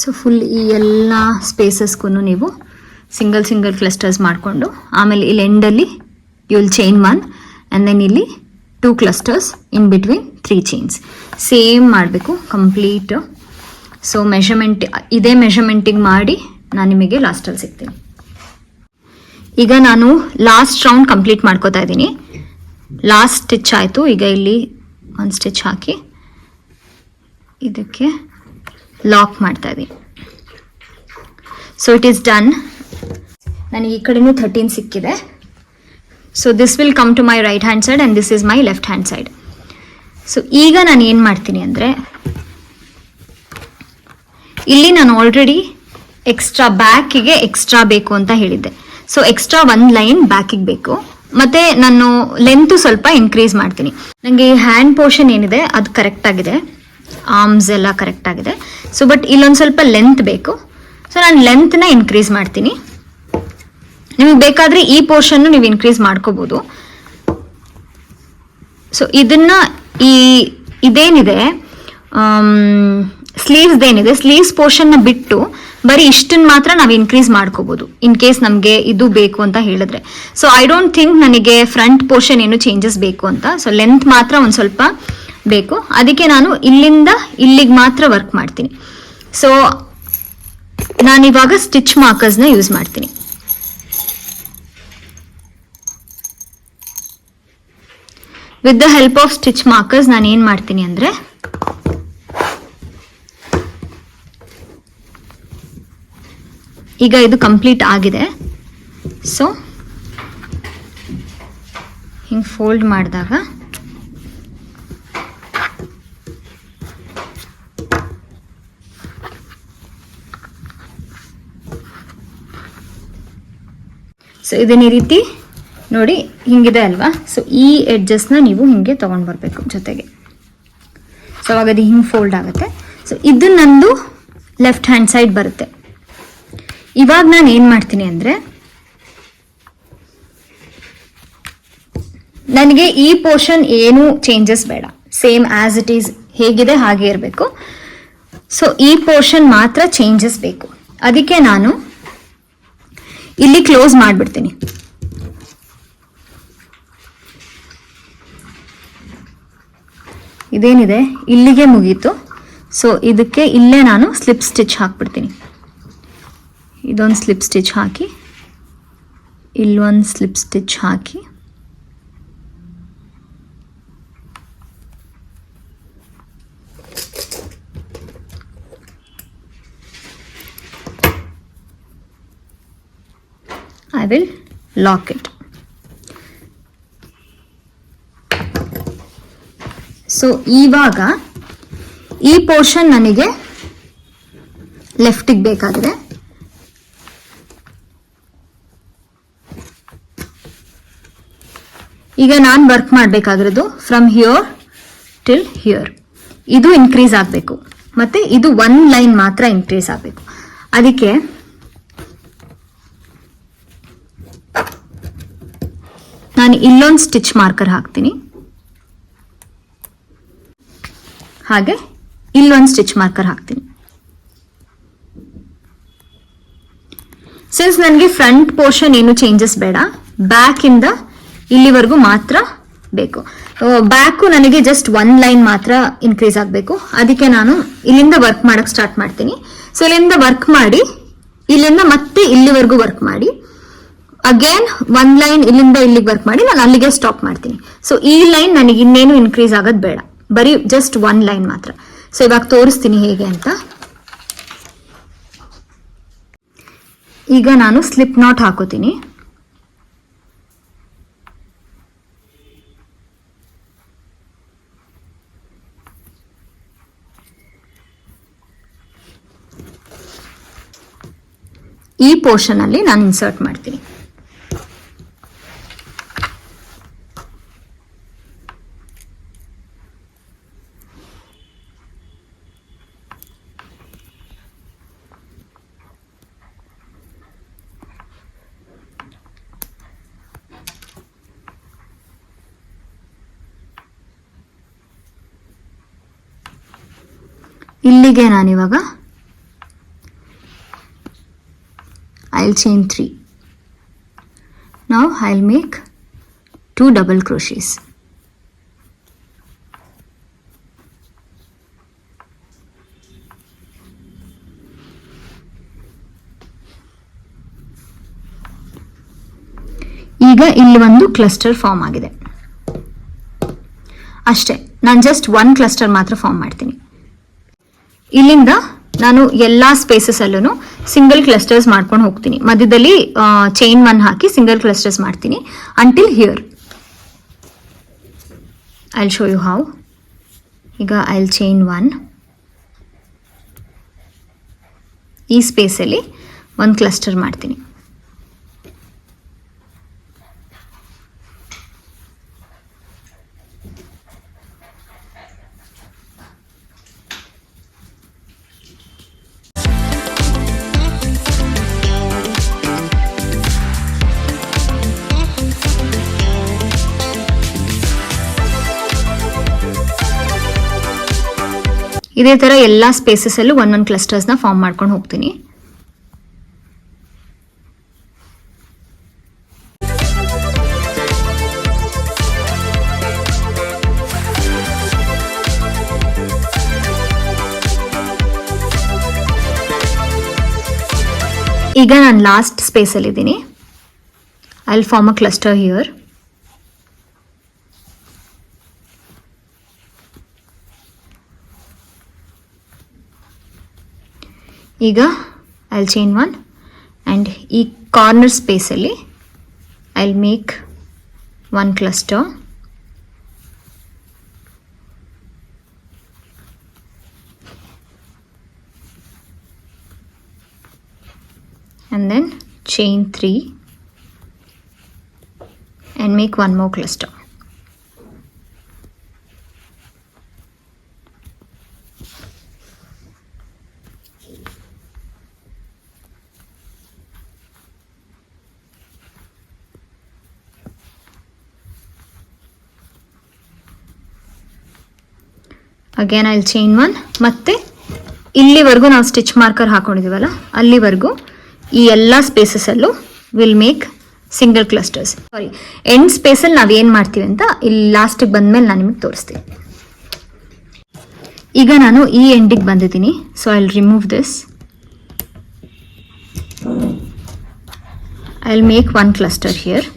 ಸೊ ಫುಲ್ ಈ ಎಲ್ಲ ಸ್ಪೇಸಸ್ಗೂ ನೀವು ಸಿಂಗಲ್ ಕ್ಲಸ್ಟರ್ಸ್ ಮಾಡಿಕೊಂಡು ಆಮೇಲೆ ಇಲ್ಲಿ ಎಂಡಲ್ಲಿ you will chain 1 and then ಇಲ್ಲಿ 2 clusters in between 3 chains. Same ಮಾಡಬೇಕು ಕಂಪ್ಲೀಟು. ಸೊ ಮೆಷರ್ಮೆಂಟ್ ಇದೇ ಮೆಷರ್ಮೆಂಟಿಗೆ ಮಾಡಿ ನಾನು ನಿಮಗೆ ಲಾಸ್ಟಲ್ಲಿ ಸಿಗ್ತೀನಿ. ಈಗ ನಾನು ಲಾಸ್ಟ್ ರೌಂಡ್ ಕಂಪ್ಲೀಟ್ ಮಾಡ್ಕೋತಾ ಇದ್ದೀನಿ. ಲಾಸ್ಟ್ ಸ್ಟಿಚ್ ಆಯಿತು. ಈಗ ಇಲ್ಲಿ 1 ಸ್ಟಿಚ್ ಹಾಕಿ ಇದಕ್ಕೆ ಲಾಕ್ ಮಾಡ್ತಾ ಇದ್ದೀನಿ. So it is done. ನನಗೆ ಈ ಕಡೆನೂ 13 ಸಿಕ್ಕಿದೆ. So this will come to my right hand side and this is my left hand side. So ಈಗ ನಾನು ಏನು ಮಾಡ್ತೀನಿ ಅಂದರೆ, ಇಲ್ಲಿ ನಾನು ಆಲ್ರೆಡಿ ಎಕ್ಸ್ಟ್ರಾ ಬ್ಯಾಕಿಗೆ ಎಕ್ಸ್ಟ್ರಾ ಬೇಕು ಅಂತ ಹೇಳಿದ್ದೆ. ಸೊ ಎಕ್ಸ್ಟ್ರಾ 1 ಲೈನ್ ಬ್ಯಾಕಿಗೆ ಬೇಕು. ಮತ್ತು ನಾನು ಲೆಂತು ಸ್ವಲ್ಪ ಇನ್ಕ್ರೀಸ್ ಮಾಡ್ತೀನಿ. ನನಗೆ ಹ್ಯಾಂಡ್ ಪೋರ್ಷನ್ ಏನಿದೆ ಅದು ಕರೆಕ್ಟಾಗಿದೆ, ಆರ್ಮ್ಸ್ ಎಲ್ಲ ಕರೆಕ್ಟಾಗಿದೆ. ಸೊ ಬಟ್ ಇಲ್ಲೊಂದು ಸ್ವಲ್ಪ ಲೆಂತ್ ಬೇಕು. ಸೊ ನಾನು ಲೆಂತ್ನ ಇನ್ಕ್ರೀಸ್ ಮಾಡ್ತೀನಿ. ನಿಮಗೆ ಬೇಕಾದರೆ ಈ ಪೋರ್ಷನ್ನು ನೀವು ಇನ್ಕ್ರೀಸ್ ಮಾಡ್ಕೋಬೋದು. ಸೊ ಇದನ್ನ ಇದೇನಿದೆ ಸ್ಲೀವ್ಸ್ದೇನಿದೆ ಸ್ಲೀವ್ಸ್ ಪೋರ್ಷನ್ನ ಬಿಟ್ಟು ಬರೀ ಇಷ್ಟನ್ನ ಮಾತ್ರ ನಾವು ಇನ್ಕ್ರೀಸ್ ಮಾಡ್ಕೋಬಹುದು ಇನ್ ಕೇಸ್ ನಮಗೆ ಇದು ಬೇಕು ಅಂತ ಹೇಳಿದ್ರೆ. ಸೊ ಐ ಡೋಂಟ್ ಥಿಂಕ್ ನನಗೆ ಫ್ರಂಟ್ ಪೋರ್ಷನ್ ಏನು ಚೇಂಜಸ್ ಬೇಕು ಅಂತ. ಸೊ ಲೆಂತ್ ಮಾತ್ರ ಒಂದು ಸ್ವಲ್ಪ ಬೇಕು, ಅದಕ್ಕೆ ನಾನು ಇಲ್ಲಿಂದ ಇಲ್ಲಿಗೆ ಮಾತ್ರ ವರ್ಕ್ ಮಾಡ್ತೀನಿ. ಸೊ ನಾನಿವಾಗ ಸ್ಟಿಚ್ ಮಾರ್ಕರ್ಸ್ನ ಯೂಸ್ ಮಾಡ್ತೀನಿ. With the help of stitch markers ನಾನು ಏನು ಮಾಡ್ತೀನಿ ಅಂದರೆ ಈಗ ಇದು ಕಂಪ್ಲೀಟ್ ಆಗಿದೆ. ಸೊ ಹಿಂಗೆ ಫೋಲ್ಡ್ ಮಾಡಿದಾಗ ಸೊ ಇದನ್ನ ಈ ರೀತಿ ನೋಡಿ ಹಿಂಗಿದೆ ಅಲ್ವಾ. ಸೊ ಈ ಎಡ್ಜಸ್ನ ನೀವು ಹಿಂಗೆ ತೊಗೊಂಡು ಬರಬೇಕು ಜೊತೆಗೆ. ಸೊ ಅವಾಗ ಅದು ಹಿಂಗೆ ಫೋಲ್ಡ್ ಆಗುತ್ತೆ. ಸೊ ಇದು ನಂದು ಲೆಫ್ಟ್ ಹ್ಯಾಂಡ್ ಸೈಡ್ ಬರುತ್ತೆ. ಇವಾಗ ನಾನು ಏನು ಮಾಡ್ತೀನಿ ಅಂದರೆ ನನಗೆ ಈ ಪೋರ್ಷನ್ ಏನು ಚೇಂಜಸ್ ಬೇಡ, ಸೇಮ್ ಆಸ್ ಇಟ್ ಈಸ್ ಹೇಗಿದೆ ಹಾಗೆ ಇರಬೇಕು. ಸೊ ಈ ಪೋರ್ಷನ್ ಮಾತ್ರ ಚೇಂಜಸ್ ಬೇಕು. ಅದಕ್ಕೆ ನಾನು ಇಲ್ಲಿ ಕ್ಲೋಸ್ ಮಾಡಿಬಿಡ್ತೀನಿ. ಇದೇನಿದೆ ಇಲ್ಲಿಗೆ ಮುಗೀತು. ಸೊ ಇದಕ್ಕೆ ಇಲ್ಲೇ ನಾನು ಸ್ಲಿಪ್ ಸ್ಟಿಚ್ ಹಾಕ್ಬಿಡ್ತೀನಿ. ಇದೊಂದು ಸ್ಲಿಪ್ ಸ್ಟಿಚ್ ಹಾಕಿ, ಇಲ್ಲೊಂದು slip stitch hockey, I will lock it. So ಇವಾಗ ಈ ಪೋರ್ಷನ್ ನನಗೆ ಲೆಫ್ಟಿಗೆ ಬೇಕಾಗಿದೆ. ಈಗ ನಾನು ವರ್ಕ್ ಮಾಡಬೇಕಾಗಿರೋದು ಫ್ರಮ್ ಹಿಯರ್ ಟಿಲ್ ಹಿಯರ್. ಇದು ಇನ್ಕ್ರೀಸ್ ಆಗಬೇಕು ಮತ್ತೆ ಇದು ಒನ್ ಲೈನ್ ಮಾತ್ರ ಇನ್ಕ್ರೀಸ್ ಆಗಬೇಕು. ಅದಕ್ಕೆ ನಾನು ಇಲ್ಲೊಂದು ಸ್ಟಿಚ್ ಮಾರ್ಕರ್ ಹಾಕ್ತೀನಿ, ಹಾಗೆ ಇಲ್ಲೊಂದು ಸ್ಟಿಚ್ ಮಾರ್ಕರ್ ಹಾಕ್ತೀನಿ. ಸಿನ್ಸ್ ನನಗೆ ಫ್ರಂಟ್ ಪೋರ್ಷನ್ ಏನು ಚೇಂಜಸ್ ಬೇಡ, ಬ್ಯಾಕ್ ಇಂದ ಇಲ್ಲಿವರೆಗೂ ಮಾತ್ರ ಬೇಕು. ಬ್ಯಾಕು ನನಗೆ ಜಸ್ಟ್ ಒನ್ ಲೈನ್ ಮಾತ್ರ ಇನ್ಕ್ರೀಸ್ ಆಗಬೇಕು. ಅದಕ್ಕೆ ನಾನು ಇಲ್ಲಿಂದ ವರ್ಕ್ ಮಾಡಕ್ ಸ್ಟಾರ್ಟ್ ಮಾಡ್ತೀನಿ. ಸೊ ಇಲ್ಲಿಂದ ವರ್ಕ್ ಮಾಡಿ ಇಲ್ಲಿಂದ ಮತ್ತೆ ಇಲ್ಲಿವರೆಗೂ ವರ್ಕ್ ಮಾಡಿ ಅಗೇನ್ ಒನ್ ಲೈನ್ ಇಲ್ಲಿಂದ ಇಲ್ಲಿಗೆ ವರ್ಕ್ ಮಾಡಿ ನಾನು ಅಲ್ಲಿಗೆ ಸ್ಟಾಪ್ ಮಾಡ್ತೀನಿ. ಸೊ ಈ ಲೈನ್ ನನಗೆ ಇನ್ನೇನು ಇನ್ಕ್ರೀಸ್ ಆಗೋದು ಬೇಡ, ಬರೀ ಜಸ್ಟ್ ಒನ್ ಲೈನ್ ಮಾತ್ರ. ಸೊ ಇವಾಗ ತೋರಿಸ್ತೀನಿ ಹೇಗೆ ಅಂತ. ಈಗ ನಾನು ಸ್ಲಿಪ್ ನಾಟ್ ಹಾಕೋತೀನಿ. ಈ ಪೋರ್ಷನ್ ಅಲ್ಲಿ ನಾನು ಇನ್ಸರ್ಟ್ ಮಾಡ್ತೀನಿ. ಇಲ್ಲಿಗೆ ನಾನಿವಾಗ I'll chain 3. Now I'll make 2 double crochets. ಈಗ ಇಲ್ಲಿ ಒಂದು ಕ್ಲಸ್ಟರ್ ಫಾರ್ಮ್ ಆಗಿದೆ ಅಷ್ಟೇ. ನಾನು ಜಸ್ಟ್ ಒನ್ ಕ್ಲಸ್ಟರ್ ಮಾತ್ರ ಫಾರ್ಮ್ ಮಾಡ್ತೀನಿ. ಇಲ್ಲಿಂದ ನಾನು ಎಲ್ಲಾ ಸ್ಪೇಸಸ್ ಅಲ್ಲೂ ಸಿಂಗಲ್ ಕ್ಲಸ್ಟರ್ಸ್ ಮಾಡ್ಕೊಂಡು ಹೋಗ್ತೀನಿ. ಮಧ್ಯದಲ್ಲಿ ಚೈನ್ ಒನ್ ಹಾಕಿ ಸಿಂಗಲ್ ಕ್ಲಸ್ಟರ್ಸ್ ಮಾಡ್ತೀನಿ until here. I show you how. ಈಗ ಐ ಚೈನ್ ಒನ್, ಈ ಸ್ಪೇಸಲ್ಲಿ ಒಂದು ಕ್ಲಸ್ಟರ್ ಮಾಡ್ತೀನಿ. ಇದೇ ಥರ ಎಲ್ಲ ಸ್ಪೇಸಸಲ್ಲೂ ಒಂದೊಂದು ಕ್ಲಸ್ಟರ್ಸ್ನ ಫಾರ್ಮ್ ಮಾಡ್ಕೊಂಡು ಹೋಗ್ತೀನಿ. ಈಗ ನಾನು ಲಾಸ್ಟ್ ಸ್ಪೇಸಲ್ಲಿದ್ದೀನಿ. I will form a cluster here. ಈಗ I will chain one and ಈ ಕಾರ್ನರ್ ಸ್ಪೇಸಲ್ಲಿ I will make one cluster. And then chain 3 and make one more cluster. Again I'll chain one. ಮತ್ತೆ ಇಲ್ಲಿವರೆಗೂ ನಾವು ಸ್ಟಿಚ್ ಮಾರ್ಕರ್ ಹಾಕೊಂಡಿದ್ದೀವಲ್ಲ ಅಲ್ಲಿವರೆಗೂ ಈ ಎಲ್ಲ ಸ್ಪೇಸಸಲ್ಲೂ will make single clusters. Sorry, end ಸ್ಪೇಸಲ್ಲಿ ನಾವು ಏನು ಮಾಡ್ತೀವಿ ಅಂತ ಇಲ್ಲಿ ಲಾಸ್ಟಿಗೆ ಬಂದಮೇಲೆ ನಾನು ನಿಮಗೆ ತೋರಿಸ್ತೀನಿ. ಈಗ ನಾನು ಈ ಎಂಡಿಗೆ ಬಂದಿದ್ದೀನಿ. So I will remove this. I will make one cluster here.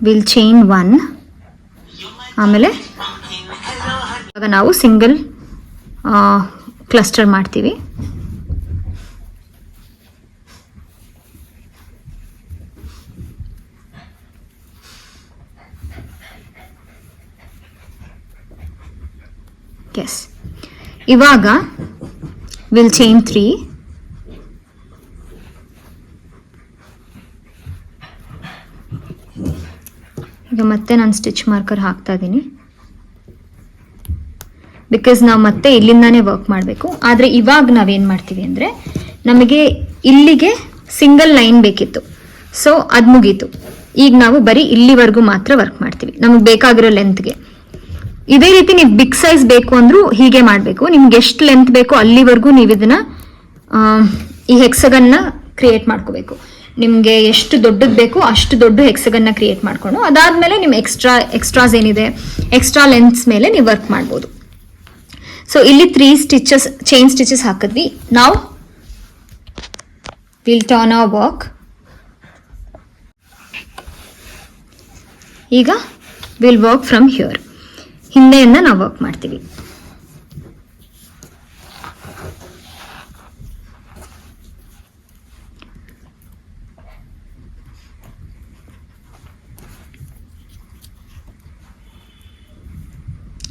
Will chain one. ಆಮೇಲೆ ಇವಾಗ ನಾವು ಸಿಂಗಲ್ ಕ್ಲಸ್ಟರ್ ಮಾಡ್ತೀವಿ. ಎಸ್, ಇವಾಗ ವಿಲ್ ಚೈನ್ 3. ಈಗ ಮತ್ತೆ ನಾನು ಸ್ಟಿಚ್ ಮಾರ್ಕರ್ ಹಾಕ್ತಾ ಇದ್ದೀನಿ. ಬಿಕಾಸ್ ನಾವು ಮತ್ತೆ ಇಲ್ಲಿಂದಾನೇ ವರ್ಕ್ ಮಾಡಬೇಕು. ಆದರೆ ಇವಾಗ ನಾವೇನು ಮಾಡ್ತೀವಿ ಅಂದರೆ, ನಮಗೆ ಇಲ್ಲಿಗೆ ಸಿಂಗಲ್ ಲೈನ್ ಬೇಕಿತ್ತು, ಸೊ ಅದು ಮುಗೀತು. ಈಗ ನಾವು ಬರೀ ಇಲ್ಲಿವರೆಗೂ ಮಾತ್ರ ವರ್ಕ್ ಮಾಡ್ತೀವಿ ನಮಗೆ ಬೇಕಾಗಿರೋ ಲೆಂತ್ಗೆ. ಇದೇ ರೀತಿ ನೀವು ಬಿಗ್ ಸೈಜ್ ಬೇಕು ಅಂದ್ರೂ ಹೀಗೆ ಮಾಡಬೇಕು. ನಿಮ್ಗೆ ಎಷ್ಟು ಲೆಂತ್ ಬೇಕೋ ಅಲ್ಲಿವರೆಗೂ ನೀವು ಇದನ್ನ ಈ ಹೆಕ್ಸಗನ್ನ ಕ್ರಿಯೇಟ್ ಮಾಡ್ಕೋಬೇಕು. ನಿಮಗೆ ಎಷ್ಟು ದೊಡ್ಡದು ಬೇಕೋ ಅಷ್ಟು ದೊಡ್ಡ ಹೆಕ್ಸಗನ್ನ ಕ್ರಿಯೇಟ್ ಮಾಡ್ಕೊಂಡು ಅದಾದಮೇಲೆ ನಿಮ್ಮ ಎಕ್ಸ್ಟ್ರಾಸ್ ಏನಿದೆ ಎಕ್ಸ್ಟ್ರಾ ಲೆಂತ್ಸ್ ಮೇಲೆ ನೀವು ವರ್ಕ್ ಮಾಡ್ಬೋದು. ಸೊ ಇಲ್ಲಿ 3 ಸ್ಟಿಚಸ್ ಚೈನ್ ಸ್ಟಿಚಸ್ ಹಾಕಿದ್ವಿ. ನಾವು ವಿಲ್ ಟರ್ನ್ ಅವರ್ ವರ್ಕ್. ಈಗ ವಿಲ್ ವರ್ಕ್ ಫ್ರಮ್ ಹಿಯರ್. ಹಿಂದೆಯಿಂದ ನಾವು ವರ್ಕ್ ಮಾಡ್ತೀವಿ.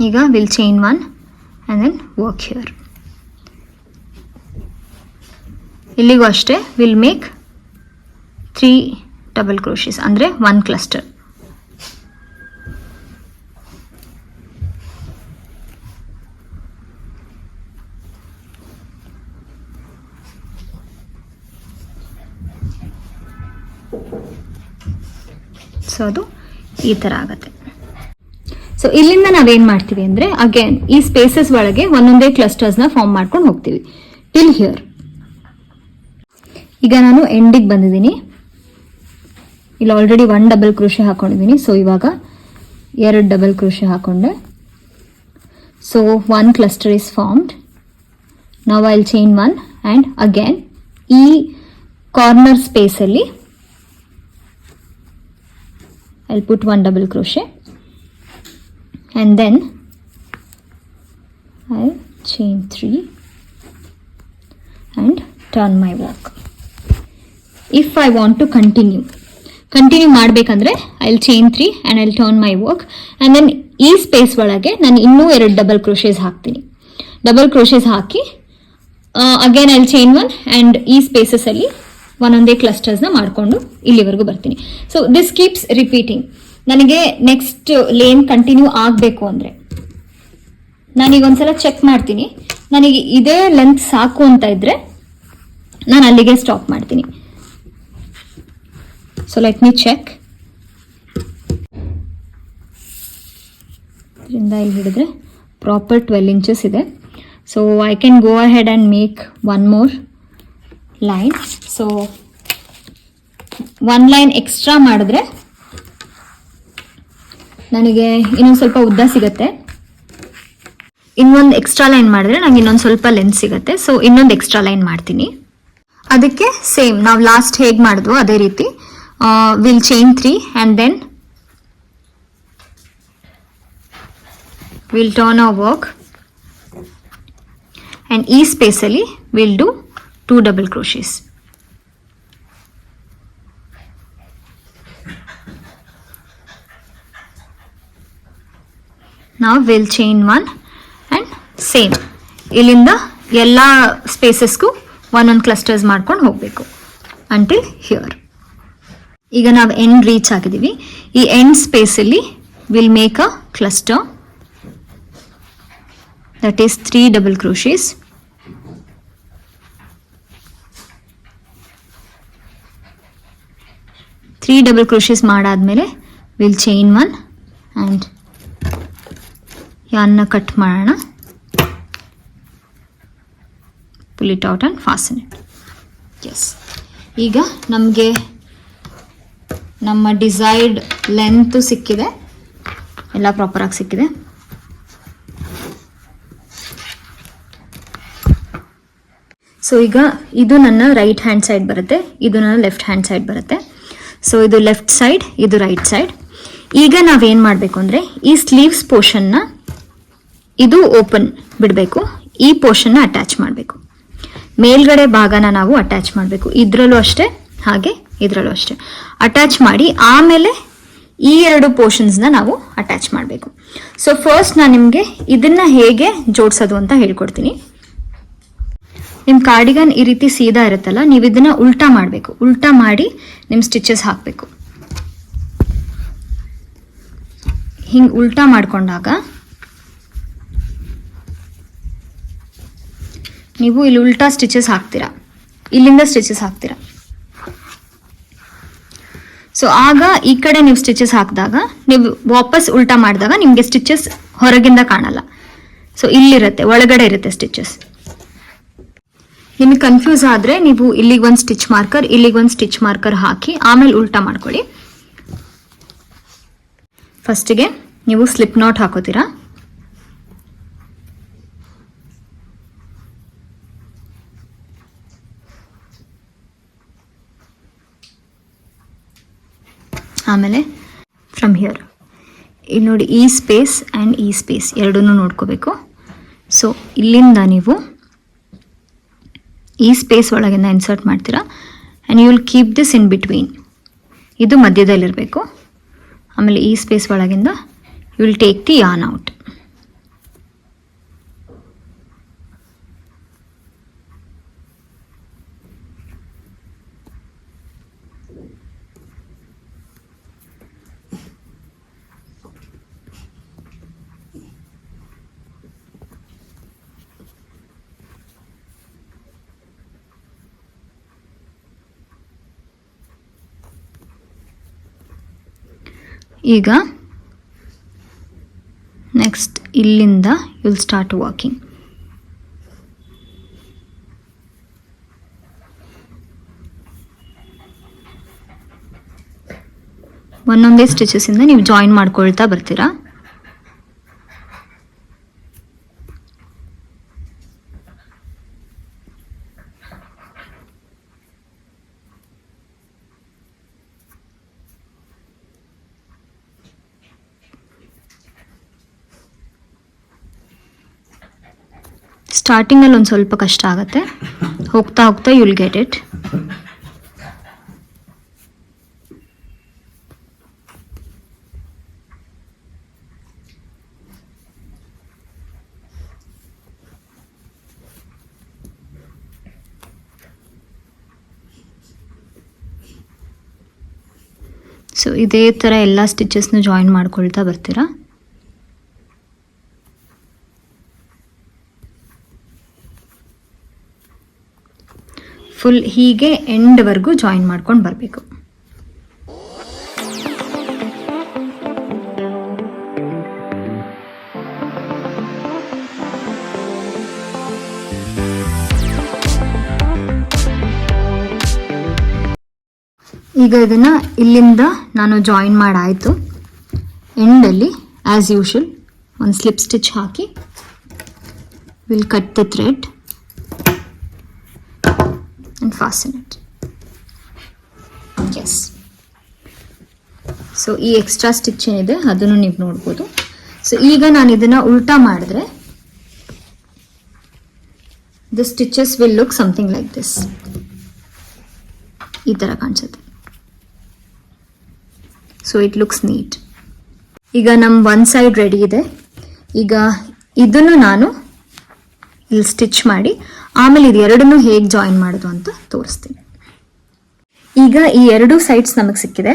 ಈಗ will chain one and then work here. ಇಲ್ಲಿಗೂ ಅಷ್ಟೇ ವಿಲ್ ಮೇಕ್ 3 ಡಬಲ್ ಕ್ರೋಶಸ್ ಅಂದರೆ 1 ಕ್ಲಸ್ಟರ್. ಸೊ ಅದು ಈ ಥರ ಆಗುತ್ತೆ. ಸೊ ಇಲ್ಲಿಂದ ನಾವೇನು ಮಾಡ್ತೀವಿ ಅಂದರೆ, ಅಗೇನ್ ಈ ಸ್ಪೇಸಸ್ ಒಳಗೆ ಒಂದೊಂದೇ ಕ್ಲಸ್ಟರ್ಸ್ನ ಫಾರ್ಮ್ ಮಾಡ್ಕೊಂಡು ಹೋಗ್ತೀವಿ ಟಿಲ್ ಹಿಯರ್. ಈಗ ನಾನು ಎಂಡಿಗೆ ಬಂದಿದ್ದೀನಿ. ಇಲ್ಲಿ ಆಲ್ರೆಡಿ 1 ಡಬಲ್ ಕ್ರೋಶೆ ಹಾಕೊಂಡಿದ್ದೀನಿ. ಸೊ ಇವಾಗ 2 ಡಬಲ್ ಕ್ರೋಶೆ ಹಾಕೊಂಡೆ. So 1 cluster is formed. ನಾವು I will chain 1 and again ಈ ಕಾರ್ನರ್ ಸ್ಪೇಸಲ್ಲಿ I'll put 1 double crochet and then I'll chain 3 and turn my work. If I want to continue ಮಾಡಬೇಕಂದ್ರೆ I'll chain 3 and I'll turn my work and then ಈ space ಒಳಗೆ ನಾನು ಇನ್ನೂ 2 double crochets ಹಾಕ್ತೀನಿ. Double crochets hockey again I'll chain 1 and ಈ ಸ್ಪೇಸಸಲ್ಲಿ ಒಂದೊಂದೇ ಕ್ಲಸ್ಟರ್ಸ್ನ ಮಾಡಿಕೊಂಡು ಇಲ್ಲಿವರೆಗೂ ಬರ್ತೀನಿ. So this keeps repeating. ನನಗೆ ನೆಕ್ಸ್ಟ್ ಲೇನ್ ಕಂಟಿನ್ಯೂ ಆಗಬೇಕು ಅಂದರೆ ನಾನೀಗ ಒಂದ್ಸಲ ಚೆಕ್ ಮಾಡ್ತೀನಿ. ನನಗೆ ಇದೇ ಲೆಂತ್ ಸಾಕು ಅಂತ ಇದ್ದರೆ ನಾನು ಅಲ್ಲಿಗೆ ಸ್ಟಾಪ್ ಮಾಡ್ತೀನಿ. So let me check. ಇದರಿಂದ ಇಲ್ಲಿ ಹಿಡಿದ್ರೆ ಪ್ರಾಪರ್ 12 ಇಂಚಸ್ ಇದೆ. So I can go ahead and make one more line. So one line extra ಮಾಡಿದ್ರೆ ನನಗೆ ಇನ್ನೊಂದು ಸ್ವಲ್ಪ ಉದ್ದ ಸಿಗುತ್ತೆ. ಇನ್ನೊಂದು ಎಕ್ಸ್ಟ್ರಾ ಲೈನ್ ಮಾಡಿದ್ರೆ ನಂಗೆ ಇನ್ನೊಂದು ಸ್ವಲ್ಪ ಲೆಂತ್ ಸಿಗುತ್ತೆ. ಸೊ ಇನ್ನೊಂದು ಎಕ್ಸ್ಟ್ರಾ ಲೈನ್ ಮಾಡ್ತೀನಿ. ಅದಕ್ಕೆ ಸೇಮ್ ನಾವು ಲಾಸ್ಟ್ ಹೇಗೆ ಮಾಡಿದ್ವು ಅದೇ ರೀತಿ will chain 3 and then will turn our work and ಈ ಸ್ಪೇಸಲ್ಲಿ will do 2 double crochets. Now we'll chain 1 and same ಇಲ್ಲಿಂದ ಎಲ್ಲ ಸ್ಪೇಸಸ್ಗೂ ಒಂದೊಂದು ಕ್ಲಸ್ಟರ್ಸ್ ಮಾಡ್ಕೊಂಡು ಹೋಗಬೇಕು ಅಂಟಿಲ್ ಹಿಯರ್. ಈಗ ನಾವು ಎಂಡ್ ರೀಚ್ ಆಗಿದ್ದೀವಿ. ಈ ಎಂಡ್ ಸ್ಪೇಸಲ್ಲಿ will make a cluster that is 3 double crochets. Three double crochets ಮಾಡಾದ್ಮೇಲೆ will chain 1 and yarn cut ಮಾಡೋಣ. pull it out and fasten it. Yes. ಈಗ ನಮಗೆ ನಮ್ಮ ಡಿಸೈರ್ಡ್ ಲೆಂತ್ ಸಿಕ್ಕಿದೆ, ಎಲ್ಲ ಪ್ರಾಪರಾಗಿ ಸಿಕ್ಕಿದೆ. ಸೊ ಈಗ ಇದು ನನ್ನ ರೈಟ್ ಹ್ಯಾಂಡ್ ಸೈಡ್ ಬರುತ್ತೆ, ಇದು ನನ್ನ ಲೆಫ್ಟ್ ಹ್ಯಾಂಡ್ ಸೈಡ್ ಬರುತ್ತೆ. ಸೊ ಇದು ಲೆಫ್ಟ್ ಸೈಡ್, ಇದು ರೈಟ್ ಸೈಡ್. ಈಗ ನಾವೇನು ಮಾಡಬೇಕು ಅಂದರೆ ಈ ಸ್ಲೀವ್ಸ್ ಪೋರ್ಷನ್ನ ಇದು ಓಪನ್ ಬಿಡಬೇಕು, ಈ ಪೋರ್ಷನ್ನ ಅಟ್ಯಾಚ್ ಮಾಡಬೇಕು. ಮೇಲ್ಗಡೆ ಭಾಗನ ನಾವು ಅಟ್ಯಾಚ್ ಮಾಡಬೇಕು, ಇದರಲ್ಲೂ ಅಷ್ಟೇ ಹಾಗೆ ಇದರಲ್ಲೂ ಅಷ್ಟೇ ಅಟ್ಯಾಚ್ ಮಾಡಿ ಆಮೇಲೆ ಈ ಎರಡು ಪೋರ್ಷನ್ಸ್ನ ನಾವು ಅಟ್ಯಾಚ್ ಮಾಡಬೇಕು. ಸೊ ಫಸ್ಟ್ ನಾನು ನಿಮಗೆ ಇದನ್ನು ಹೇಗೆ ಜೋಡಿಸೋದು ಅಂತ ಹೇಳ್ಕೊಡ್ತೀನಿ. ನಿಮ್ಮ ಕಾರ್ಡಿಗನ್ ಈ ರೀತಿ ಸೀದಾ ಇರುತ್ತಲ್ಲ, ನೀವು ಇದನ್ನು ಉಲ್ಟಾ ಮಾಡಬೇಕು. ಉಲ್ಟಾ ಮಾಡಿ ನಿಮ್ಮ ಸ್ಟಿಚಸ್ ಹಾಕಬೇಕು. ಹಿಂಗೆ ಉಲ್ಟಾ ಮಾಡ್ಕೊಂಡಾಗ ನೀವು ಇಲ್ಲಿ ಉಲ್ಟಾ ಸ್ಟಿಚಸ್ ಹಾಕ್ತೀರಾ, ಇಲ್ಲಿಂದ ಸ್ಟಿಚಸ್ ಹಾಕ್ತೀರಾ. ಸೊ ಆಗ ಈ ಕಡೆ ನೀವು ಸ್ಟಿಚಸ್ ಹಾಕಿದಾಗ ನೀವು ವಾಪಸ್ ಉಲ್ಟಾ ಮಾಡಿದಾಗ ನಿಮಗೆ ಸ್ಟಿಚಸ್ ಹೊರಗಿಂದ ಕಾಣಲ್ಲ. ಸೊ ಇಲ್ಲಿರುತ್ತೆ, ಒಳಗಡೆ ಇರುತ್ತೆ ಸ್ಟಿಚಸ್. ನಿಮಗೆ ಕನ್ಫ್ಯೂಸ್ ಆದರೆ ನೀವು ಇಲ್ಲಿಗೆ ಒಂದು ಸ್ಟಿಚ್ ಮಾರ್ಕರ್, ಇಲ್ಲಿಗೆ ಒಂದು ಸ್ಟಿಚ್ ಮಾರ್ಕರ್ ಹಾಕಿ ಆಮೇಲೆ ಉಲ್ಟಾ ಮಾಡ್ಕೊಳ್ಳಿ. ಫಸ್ಟಿಗೆ ನೀವು ಸ್ಲಿಪ್ ನಾಟ್ ಹಾಕೋತೀರಾ. ಆಮೇಲೆ ಫ್ರಮ್ ಹಿಯರ್ ಇಲ್ಲಿ ನೋಡಿ, ಈ ಸ್ಪೇಸ್ ಆ್ಯಂಡ್ ಈ ಸ್ಪೇಸ್ ಎರಡನ್ನೂ ನೋಡ್ಕೋಬೇಕು. ಸೊ ಇಲ್ಲಿಂದ ನೀವು ಈ ಸ್ಪೇಸ್ ಒಳಗಿಂದ ಇನ್ಸರ್ಟ್ ಮಾಡ್ತೀರಾ and you will keep this in between. ಇದು ಮಧ್ಯದಲ್ಲಿರಬೇಕು. ಆಮೇಲೆ ಈ ಸ್ಪೇಸ್ ಒಳಗಿಂದ you will take the yarn out. ಈಗ ನೆಕ್ಸ್ಟ್ ಇಲ್ಲಿಂದ ಯು ವಿಲ್ ಸ್ಟಾರ್ಟ್ ವರ್ಕಿಂಗ್. ಒಂದೊಂದೇ ಸ್ಟಿಚಸ್ಸಿಂದ ನೀವು ಜಾಯಿನ್ ಮಾಡ್ಕೊಳ್ತಾ ಬರ್ತೀರಾ. ಸ್ಟಾರ್ಟಿಂಗಲ್ಲಿ ಒಂದು ಸ್ವಲ್ಪ ಕಷ್ಟ ಆಗುತ್ತೆ, ಹೋಗ್ತಾ ಹೋಗ್ತಾ you will get it. So ಇದೇ ಥರ ಎಲ್ಲ ಸ್ಟಿಚಸ್ನ ಜಾಯಿನ್ ಮಾಡ್ಕೊಳ್ತಾ ಬರ್ತೀರಾ. ಫುಲ್ ಹೀಗೆ ಎಂಡ್ವರೆಗೂ ಜಾಯಿನ್ ಮಾಡ್ಕೊಂಡು ಬರಬೇಕು. ಈಗ ಇದನ್ನು ಇಲ್ಲಿಂದ ನಾನು ಜಾಯಿನ್ ಮಾಡಾಯಿತು. ಎಂಡಲ್ಲಿ ಆ್ಯಸ್ ಯೂಶುವಲ್ ಒಂದು ಸ್ಲಿಪ್ ಸ್ಟಿಚ್ ಹಾಕಿ will cut the thread and fasten it. Yes, so ಈ ಎಕ್ಸ್ಟ್ರಾ ಸ್ಟಿಚ್ ಏನಿದೆ ಅದನ್ನು ನೀವು ನೋಡ್ಬೋದು. ಸೊ ಈಗ ನಾನು ಇದನ್ನು ಉಲ್ಟಾ ಮಾಡಿದ್ರೆ the stitches will look something like this. ಈ ಥರ ಕಾಣಿಸುತ್ತೆ. So it looks neat. ಈಗ ನಮ್ಮ ಒಂದು ಸೈಡ್ ರೆಡಿ ಇದೆ. ಈಗ ಇದನ್ನು ನಾನು ಇಲ್ಲಿ ಸ್ಟಿಚ್ ಮಾಡಿ ಆಮೇಲೆ ಇದು ಎರಡನ್ನೂ ಹೇಗೆ ಜಾಯಿನ್ ಮಾಡೋದು ಅಂತ ತೋರಿಸ್ತೀನಿ. ಈಗ ಈ ಎರಡು ಸೈಡ್ಸ್ ನಮಗೆ ಸಿಕ್ಕಿದೆ.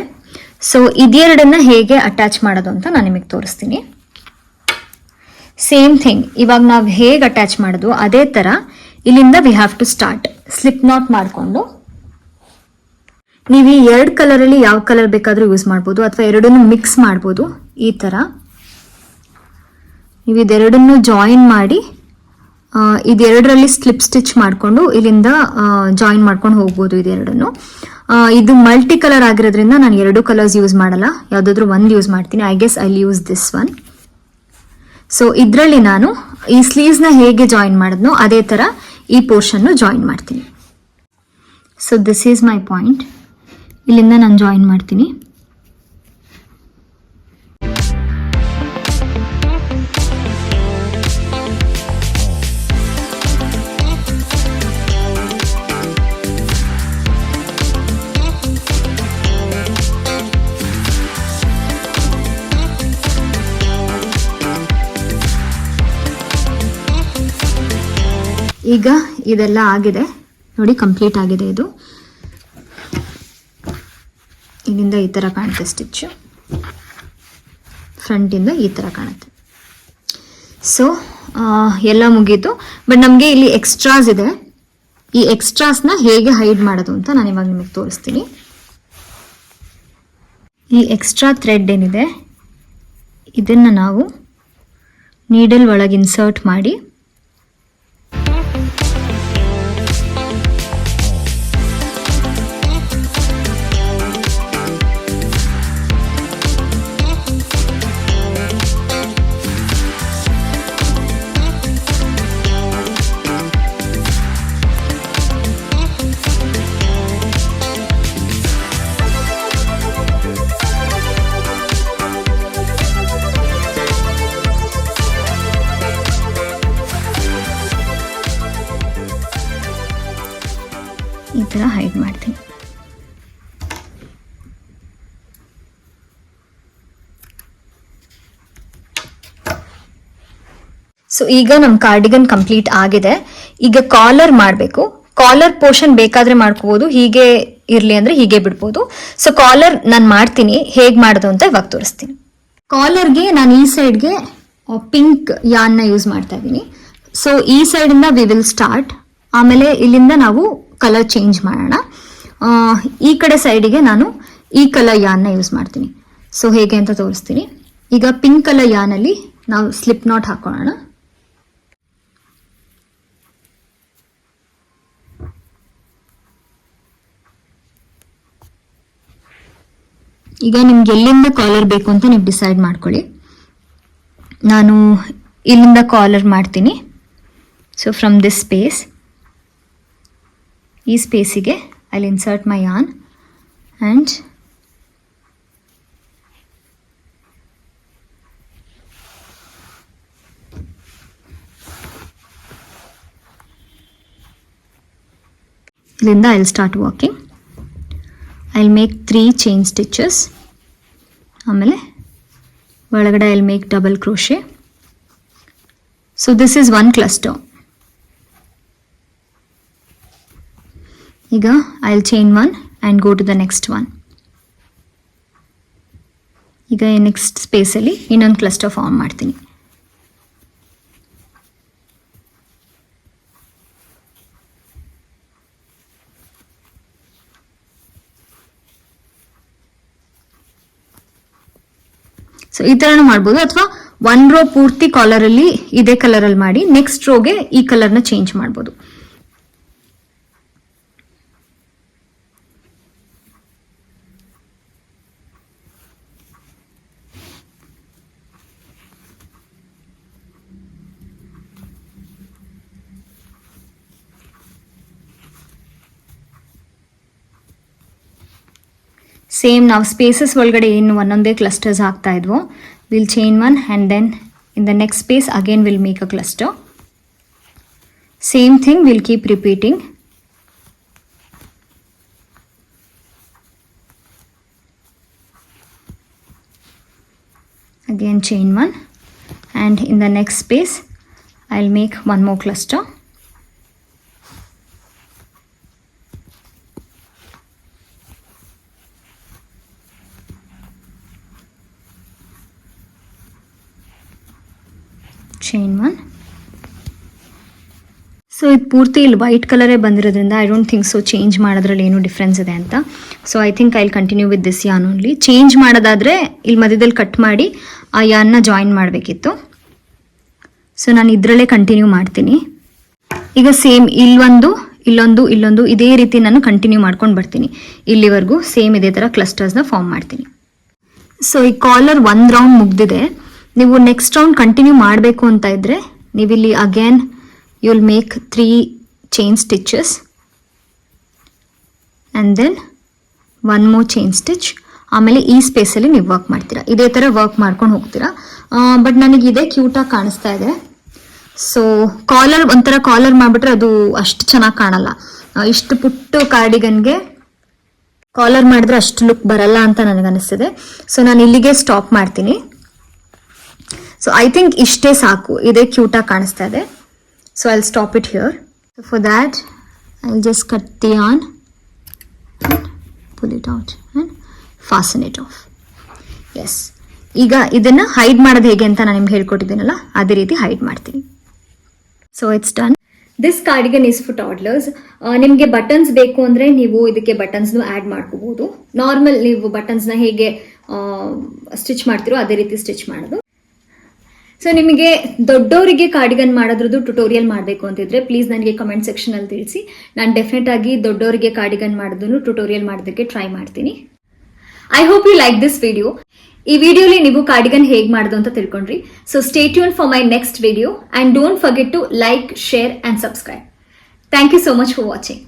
ಸೊ ಇದೆರಡನ್ನ ಹೇಗೆ ಅಟ್ಯಾಚ್ ಮಾಡೋದು ಅಂತ ನಾನು ನಿಮಗೆ ತೋರಿಸ್ತೀನಿ. ಸೇಮ್ ಥಿಂಗ್, ಇವಾಗ ನಾವು ಹೇಗೆ ಅಟ್ಯಾಚ್ ಮಾಡೋದು ಅದೇ ಥರ ಇಲ್ಲಿಂದ we have to start. Slip knot ಮಾಡಿಕೊಂಡು ನೀವು ಈ ಎರಡು ಕಲರಲ್ಲಿ ಯಾವ ಕಲರ್ ಬೇಕಾದರೂ ಯೂಸ್ ಮಾಡ್ಬೋದು ಅಥವಾ ಎರಡನ್ನೂ ಮಿಕ್ಸ್ ಮಾಡ್ಬೋದು. ಈ ಥರ ನೀವು ಇದೆರಡನ್ನು ಜಾಯಿನ್ ಮಾಡಿ ಇದೆರಡರಲ್ಲಿ ಸ್ಲಿಪ್ ಸ್ಟಿಚ್ ಮಾಡಿಕೊಂಡು ಇಲ್ಲಿಂದ ಜಾಯಿನ್ ಮಾಡ್ಕೊಂಡು ಹೋಗ್ಬೋದು ಇದೆರಡನ್ನು. ಇದು ಮಲ್ಟಿ ಕಲರ್ ಆಗಿರೋದ್ರಿಂದ ನಾನು ಎರಡು ಕಲರ್ಸ್ ಯೂಸ್ ಮಾಡಲ್ಲ, ಯಾವುದಾದ್ರೂ ಒಂದು ಯೂಸ್ ಮಾಡ್ತೀನಿ. I guess I use this one. So ಇದರಲ್ಲಿ ನಾನು ಈ ಸ್ಲೀವ್ಸ್ನ ಹೇಗೆ ಜಾಯಿನ್ ಮಾಡಿದ್ನೋ ಅದೇ ಥರ ಈ ಪೋರ್ಷನ್ನು ಜಾಯಿನ್ ಮಾಡ್ತೀನಿ. So this is my point. ಇಲ್ಲಿಂದ ನಾನು ಜಾಯಿನ್ ಮಾಡ್ತೀನಿ. ಈಗ ಇದೆಲ್ಲ ಆಗಿದೆ ನೋಡಿ, ಕಂಪ್ಲೀಟ್ ಆಗಿದೆ. ಇದು ಇಲ್ಲಿಂದ ಈ ಥರ ಕಾಣುತ್ತೆ ಸ್ಟಿಚ್ಚು, ಫ್ರಂಟಿಂದ ಈ ಥರ ಕಾಣುತ್ತೆ. ಸೊ ಎಲ್ಲ ಮುಗೀತು. ಬಟ್ ನಮಗೆ ಇಲ್ಲಿ ಎಕ್ಸ್ಟ್ರಾಸ್ ಇದೆ. ಈ ಎಕ್ಸ್ಟ್ರಾಸ್ನ ಹೇಗೆ ಹೈಡ್ ಮಾಡೋದು ಅಂತ ನಾನು ಇವಾಗ ನಿಮಗೆ ತೋರಿಸ್ತೀನಿ. ಈ ಎಕ್ಸ್ಟ್ರಾ ಥ್ರೆಡ್ ಏನಿದೆ ಇದನ್ನು ನಾವು ನೀಡಲ್ ಒಳಗೆ ಇನ್ಸರ್ಟ್ ಮಾಡಿ ಈ ಥರ ಹೈಡ್ ಮಾಡ್ತೀನಿ. ಸೊ ಈಗ ನಮ್ಮ ಕಾರ್ಡಿಗನ್ ಕಂಪ್ಲೀಟ್ ಆಗಿದೆ. ಈಗ ಕಾಲರ್ ಮಾಡಬೇಕು. ಕಾಲರ್ ಪೋರ್ಷನ್ ಬೇಕಾದ್ರೆ ಮಾಡ್ಕೋಬಹುದು, ಹೀಗೆ ಇರಲಿ ಅಂದ್ರೆ ಹೀಗೆ ಬಿಡ್ಬೋದು. ಸೊ ಕಾಲರ್ ನಾನು ಮಾಡ್ತೀನಿ, ಹೇಗೆ ಮಾಡೋದು ಅಂತ ಇವಾಗ ತೋರಿಸ್ತೀನಿ. ಕಾಲರ್ಗೆ ನಾನು ಈ ಸೈಡ್ಗೆ ಪಿಂಕ್ ಯಾನ್ನ ಯೂಸ್ ಮಾಡ್ತಾ ಇದ್ದೀನಿ. ಸೊ ಈ ಸೈಡಿಂದ ವಿ ವಿಲ್ ಸ್ಟಾರ್ಟ್. ಆಮೇಲೆ ಇಲ್ಲಿಂದ ನಾವು ಕಲರ್ ಚೇಂಜ್ ಮಾಡೋಣ. ಈ ಕಡೆ ಸೈಡಿಗೆ ನಾನು ಈ ಕಲರ್ ಯಾನ್ನ ಯೂಸ್ ಮಾಡ್ತೀನಿ. ಸೊ ಹೇಗೆ ಅಂತ ತೋರಿಸ್ತೀನಿ. ಈಗ ಪಿಂಕ್ ಕಲರ್ ಯಾನಲ್ಲಿ ನಾವು ಸ್ಲಿಪ್ ನಾಟ್ ಹಾಕೊಳ್ಳೋಣ. ಈಗ ನಿಮ್ಗೆ ಎಲ್ಲಿಂದ ಕಾಲರ್ ಬೇಕು ಅಂತ ನೀವು ಡಿಸೈಡ್ ಮಾಡ್ಕೊಳ್ಳಿ. ನಾನು ಇಲ್ಲಿಂದ ಕಾಲರ್ ಮಾಡ್ತೀನಿ. ಸೊ ಫ್ರಮ್ ದಿಸ್ ಸ್ಪೇಸ್, ಈ ಸ್ಪೇಸಿಗೆ I will insert my yarn and ಇಲ್ಲಿಂದ I will start working. I will make 3 chain stitches. ಆಮೇಲೆ ಒಳಗಡೆ I will make double crochet. So this is one cluster. ಈಗ I will chain 1 and go to the next one. ಈಗ next ಸ್ಪೇಸಲ್ಲಿ ಇನ್ನೊಂದು cluster form ಮಾಡ್ತೀನಿ. So ಈ ಥರನೂ ಮಾಡ್ಬೋದು, ಅಥವಾ 1 ರೋ ಪೂರ್ತಿ ಕಾಲರಲ್ಲಿ ಇದೇ ಕಲರಲ್ಲಿ ಮಾಡಿ ನೆಕ್ಸ್ಟ್ ರೋಗೆ ಈ ಕಲರ್ನ ಚೇಂಜ್ ಮಾಡ್ಬೋದು. ಸೇಮ್ ನಾವು ಸ್ಪೇಸಸ್ ಒಳಗಡೆ ಏನು ಒಂದೊಂದೇ ಕ್ಲಸ್ಟರ್ಸ್ ಹಾಕ್ತಾ ಇದ್ವೋ, will chain one and then in the next space again will make a cluster. Same thing will keep repeating. Again chain one, and in the next space I'll make one more cluster. Chain one. So ಇದು ಪೂರ್ತಿ ಇಲ್ಲಿ white ಕಲರೇ ಬಂದಿರೋದ್ರಿಂದ I don't think so change ಮಾಡೋದ್ರಲ್ಲಿ ಏನು difference ಇದೆ ಅಂತ. So I think I will continue with this ಯಾನ್ only. Change ಮಾಡೋದಾದರೆ ಇಲ್ಲಿ ಮಧ್ಯದಲ್ಲಿ ಕಟ್ ಮಾಡಿ ಆ ಯಾನ್ನ ಜಾಯಿನ್ ಮಾಡಬೇಕಿತ್ತು. ಸೊ ನಾನು ಇದರಲ್ಲೇ ಕಂಟಿನ್ಯೂ ಮಾಡ್ತೀನಿ. ಈಗ ಸೇಮ್ ಇಲ್ಲೊಂದು ಇದೇ ರೀತಿ ನಾನು ಕಂಟಿನ್ಯೂ ಮಾಡ್ಕೊಂಡು ಬರ್ತೀನಿ. ಇಲ್ಲಿವರೆಗೂ ಸೇಮ್ ಇದೇ ಥರ ಕ್ಲಸ್ಟರ್ಸ್ನ ಫಾರ್ಮ್ ಮಾಡ್ತೀನಿ. ಸೊ ಈ ಕಾಲರ್ ಒಂದು ರೌಂಡ್ ಮುಗ್ದಿದೆ. ನೀವು ನೆಕ್ಸ್ಟ್ ರೌಂಡ್ ಕಂಟಿನ್ಯೂ ಮಾಡಬೇಕು ಅಂತ ಇದ್ದರೆ ನೀವಿಲ್ಲಿ again you will make 3 chain stitches and then one more chain stitch. ಆಮೇಲೆ ಈ ಸ್ಪೇಸಲ್ಲಿ ನೀವು ವರ್ಕ್ ಮಾಡ್ತೀರಾ, ಇದೇ ಥರ ವರ್ಕ್ ಮಾಡ್ಕೊಂಡು ಹೋಗ್ತೀರಾ. ಬಟ್ ನನಗೆ ಇದೇ ಕ್ಯೂಟಾಗಿ ಕಾಣಿಸ್ತಾ ಇದೆ. ಸೊ ಒಂಥರ ಕಾಲರ್ ಮಾಡಿಬಿಟ್ರೆ ಅದು ಅಷ್ಟು ಚೆನ್ನಾಗಿ ಕಾಣಲ್ಲ. ಇಷ್ಟು ಪುಟ್ಟು ಕಾರ್ಡಿಗನ್ಗೆ ಕಾಲರ್ ಮಾಡಿದ್ರೆ ಅಷ್ಟು ಲುಕ್ ಬರಲ್ಲ ಅಂತ ನನಗನ್ನಿಸ್ತಿದೆ. ಸೊ ನಾನು ಇಲ್ಲಿಗೆ ಸ್ಟಾಪ್ ಮಾಡ್ತೀನಿ. ಸೊ ಐ ಥಿಂಕ್ ಇಷ್ಟೇ ಸಾಕು, ಇದೇ ಕ್ಯೂಟಾಗಿ ಕಾಣಿಸ್ತಾ ಇದೆ. So I'll stop it here. So for that I'll just cut the yarn and pull it out and fasten it off. Yes. ಈಗ ಇದನ್ನ ಹೈಡ್ ಮಾಡೋದು ಹೇಗೆ ಅಂತ ನಾನು ನಿಮ್ಗೆ ಹೇಳ್ಕೊಟ್ಟಿದ್ದೀನಲ್ಲ ಅದೇ ರೀತಿ ಹೈಡ್ ಮಾಡ್ತೀನಿ. So it's done. This cardigan is for toddlers. ನಿಮಗೆ ಬಟನ್ಸ್ ಬೇಕು ಅಂದರೆ ನೀವು ಇದಕ್ಕೆ ಬಟನ್ಸ್ನು ಆ್ಯಡ್ ಮಾಡ್ಕೋಬಹುದು. ನಾರ್ಮಲ್ ನೀವು ಬಟನ್ಸ್ನ ಹೇಗೆ ಸ್ಟಿಚ್ ಮಾಡ್ತೀರೋ ಅದೇ ರೀತಿ ಸ್ಟಿಚ್ ಮಾಡೋದು. ಸೊ ನಿಮಗೆ ದೊಡ್ಡವರಿಗೆ ಕಾರ್ಡಿಗನ್ ಮಾಡೋದ್ರದ್ದು ಟ್ಯುಟೋರಿಯಲ್ ಮಾಡಬೇಕು ಅಂತಿದ್ರೆ ಪ್ಲೀಸ್ ನನಗೆ ಕಮೆಂಟ್ ಸೆಕ್ಷನಲ್ಲಿ ತಿಳಿಸಿ. ನಾನು ಡೆಫಿನೆಟ್ ಆಗಿ ದೊಡ್ಡವರಿಗೆ ಕಾರ್ಡಿಗನ್ ಮಾಡೋದನ್ನು ಟ್ಯುಟೋರಿಯಲ್ ಮಾಡೋದಕ್ಕೆ ಟ್ರೈ ಮಾಡ್ತೀನಿ. I hope you like this video. ಈ ವಿಡಿಯೋಲಿ ನೀವು ಕಾರ್ಡಿಗನ್ ಹೇಗೆ ಮಾಡೋದು ಅಂತ ತಿಳ್ಕೊಂಡ್ರಿ. So stay tune for my next video and don't forget to like, share and subscribe. Thank you so much for watching.